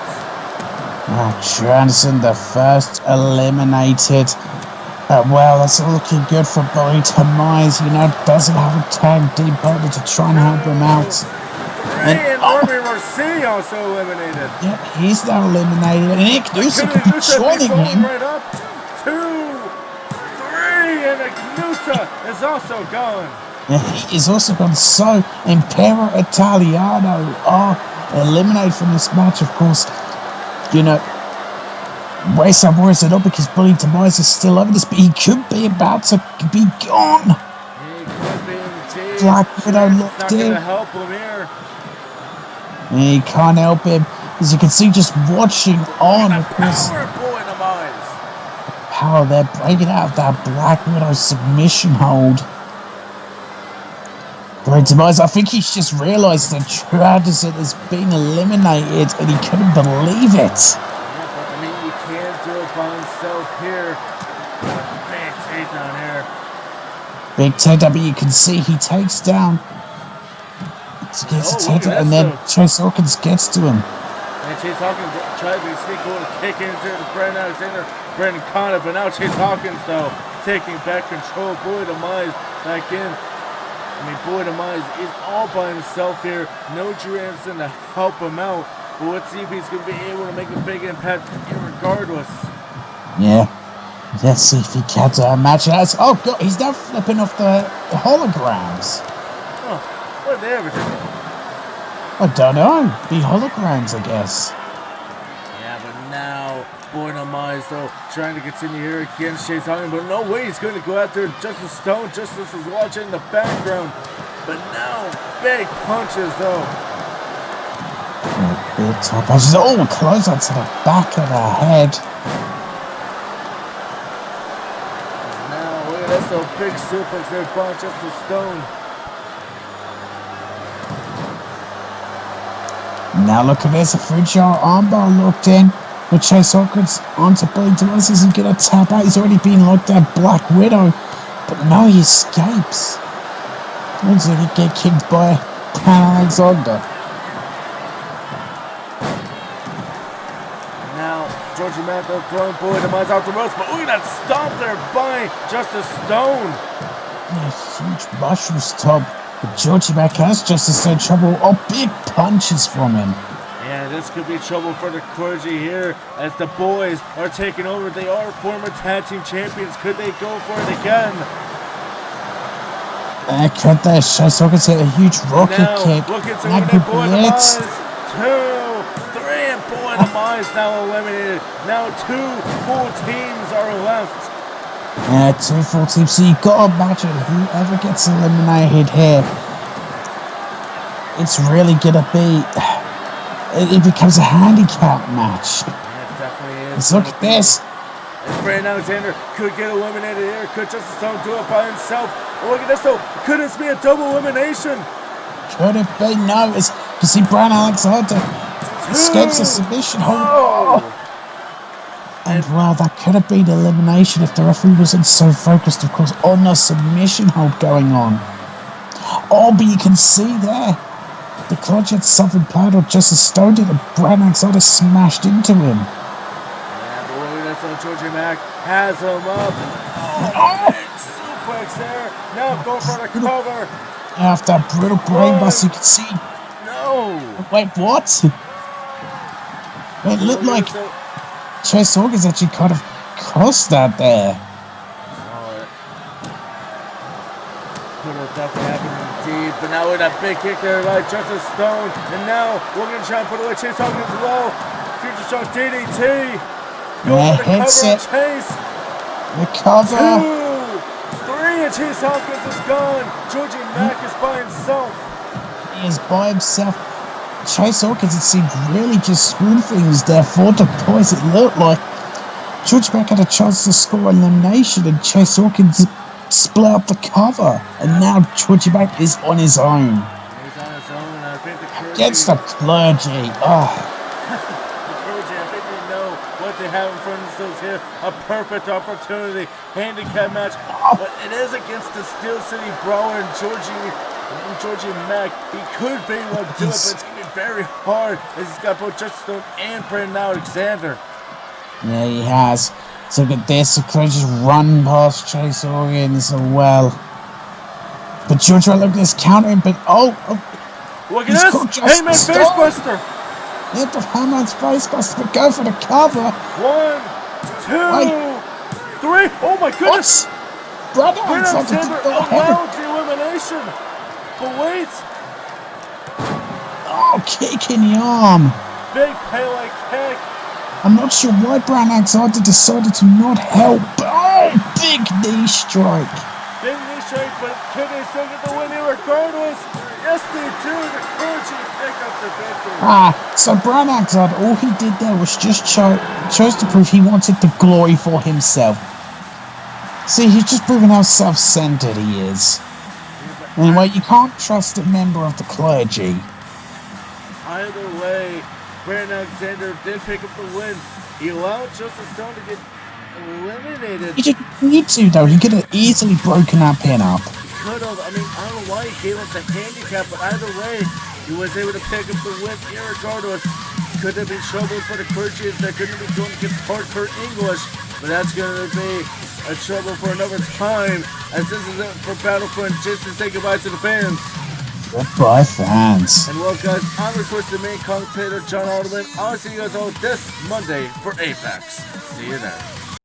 Speaker 2: Oh, Drew Anderson, the first eliminated. Well, that's looking good for Bobby Tomise. You know, doesn't have a tag team partner to try and help him out.
Speaker 1: And Roman Reigns also eliminated.
Speaker 2: Yeah, he's now eliminated. And Ignusa could be joining him.
Speaker 1: Right up. 2, 3, and Ignusa is also gone.
Speaker 2: Yeah, he is also gone. So, Impero Italiano are eliminated from this match, of course. You know, Wayside Warriors it up because Bully Tomise is still over this, but he could be about to be gone.
Speaker 1: He could be indeed.
Speaker 2: Black Widow locked
Speaker 1: not
Speaker 2: in.
Speaker 1: going to help him here.
Speaker 2: He can't help him. As you can see, just watching on, of course. Power there, breaking out of that Black Widow submission hold. Bully Tomise, I think he's just realised that Drew Anderson has been eliminated and he couldn't believe it.
Speaker 1: Here, big takedown here.
Speaker 2: Big takedown, but you can see he takes down. He gets a takedown, and then Chase Hawkins gets to him.
Speaker 1: And Chase Hawkins tried to sneak over and kick into the Brandon Alexander, Brandon Connor, but now Chase Hawkins though taking back control. Bully Tomise back in. I mean, Bully Tomise is all by himself here. No Drew Anderson to help him out. But let's see if he's going to be able to make a big impact regardless.
Speaker 2: Yeah. Let's see if he can match it. Oh, God, he's now flipping off the holograms.
Speaker 1: Oh, what are they ever doing?
Speaker 2: I don't know. The holograms, I guess.
Speaker 1: Yeah, but now, Bully Tomise, though, trying to continue here against Chase Hawkins. But no way he's going to go out there. Justice Stone, Justice is watching in the background. But now, big punches, though.
Speaker 2: Big top punches. Oh, close on to the back of the head.
Speaker 1: That's a big suplex there by Justice Stone.
Speaker 2: Now look at this, a 3-jar armbar locked in. With Chase Hawkins onto Bully Tomise. Is he going to tap out? He's already been locked at Black Widow. But no, he escapes. Looks like he get kicked by Alexander.
Speaker 1: Georgie Mack throwing Bully Tomise out the ropes, but look at that stomp there by Justice Stone.
Speaker 2: Yeah, huge mushroom stomp. But Georgie Mack has Justice Stone trouble. Oh, big punches from him.
Speaker 1: Yeah, this could be trouble for the clergy here as the boys are taking over. They are former tag team champions. Could they go for it again?
Speaker 2: Cut that shot. So I can see a huge rocket
Speaker 1: Now,
Speaker 2: kick.
Speaker 1: looking to
Speaker 2: Now
Speaker 1: eliminate Boy
Speaker 2: Blitz.
Speaker 1: Demise. 2, 3, and Boy Demise now eliminated. Now 2 full teams are left.
Speaker 2: 2 full teams. So you gotta imagine whoever gets eliminated here. It's really gonna be. It becomes a handicap match.
Speaker 1: Yeah, it definitely is.
Speaker 2: Let's look at this.
Speaker 1: And Brandon Alexander could get eliminated here. Could Justice Stone do it by himself? Oh, look at this though. Could this be a double elimination?
Speaker 2: Could it be? No, it's you see Brian Alexander escapes a submission hold.
Speaker 1: Oh.
Speaker 2: And wow, that could have been elimination if the referee wasn't so focused, of course, on the submission hold going on. Oh, but you can see there, the clutch had something planned or Justice Stone did, and Brian Alexander smashed into him.
Speaker 1: Yeah, but look at this though. Georgie Mack has him up. Oh, big suplex there. Now go for the cover.
Speaker 2: After that brutal brainbuster, you can see.
Speaker 1: No.
Speaker 2: Wait, what? It looked like Chase Hawkins actually kind of crossed that there.
Speaker 1: Could have definitely happened indeed, but now with that big kick there by Justice Stone, and now we're going to try and put away Chase Hawkins as well. Future Shock DDT. Go for the cover of Chase.
Speaker 2: The cover.
Speaker 1: 2, 3, and Chase Hawkins is gone. Georgie Mack is by himself.
Speaker 2: He is by himself. Chase Hawkins, it seemed, really just screwed things there for the boys. It looked like George Mack had a chance to score elimination, and Chase Hawkins split up the cover. And now Georgie Mack is on his own.
Speaker 1: He's on his own, and I think the clergy...
Speaker 2: Against the clergy. Oh.
Speaker 1: The clergy, I think they know what they have in front of themselves here. A perfect opportunity. Handicap match. But it is against the Steel City Brawler and Georgie Mack. He could be able to do it, but it's going to be very hard as he's got both Justice Stone and Brandon Alexander.
Speaker 2: Yeah, he has. So look at this. The crowd just run past Chase Hawkins as well. But George, look at this countering, but
Speaker 1: look at this! Hangman Facebuster!
Speaker 2: Hit the Hangman's Facebuster, but go for the cover.
Speaker 1: 1, 2, 3. Oh my goodness!
Speaker 2: Brandon
Speaker 1: Alexander allowed the elimination! But wait!
Speaker 2: Oh, kick in the arm!
Speaker 1: Big Pele kick!
Speaker 2: I'm not sure why Brian Alexander decided to not help. Oh, big knee strike!
Speaker 1: Big knee strike, but can they still get the win here regardless? Yes, they do. The clergy pick up the victory.
Speaker 2: So Brian Alexander, all he did there was just chose to prove he wanted the glory for himself. See, he's just proving how self-centered he is. Anyway, you can't trust a member of the clergy.
Speaker 1: Either way, Brandon Alexander did pick up the win. He allowed Justice Stone to get eliminated.
Speaker 2: He didn't need to, though. He could have easily broken that pin up.
Speaker 1: He could have. I mean, I don't know why he gave up the handicap, but either way, he was able to pick up the win irregardless. Could have been trouble for the clergy that couldn't be going against hardcore English, but that's going to be a trouble for another time, as this is it for Battlefront. Just to say goodbye to the fans.
Speaker 2: Goodbye, fans.
Speaker 1: And well, guys, I'm your twisted main commentator, John Alderman. I'll see you guys all this Monday for Apex. See you then.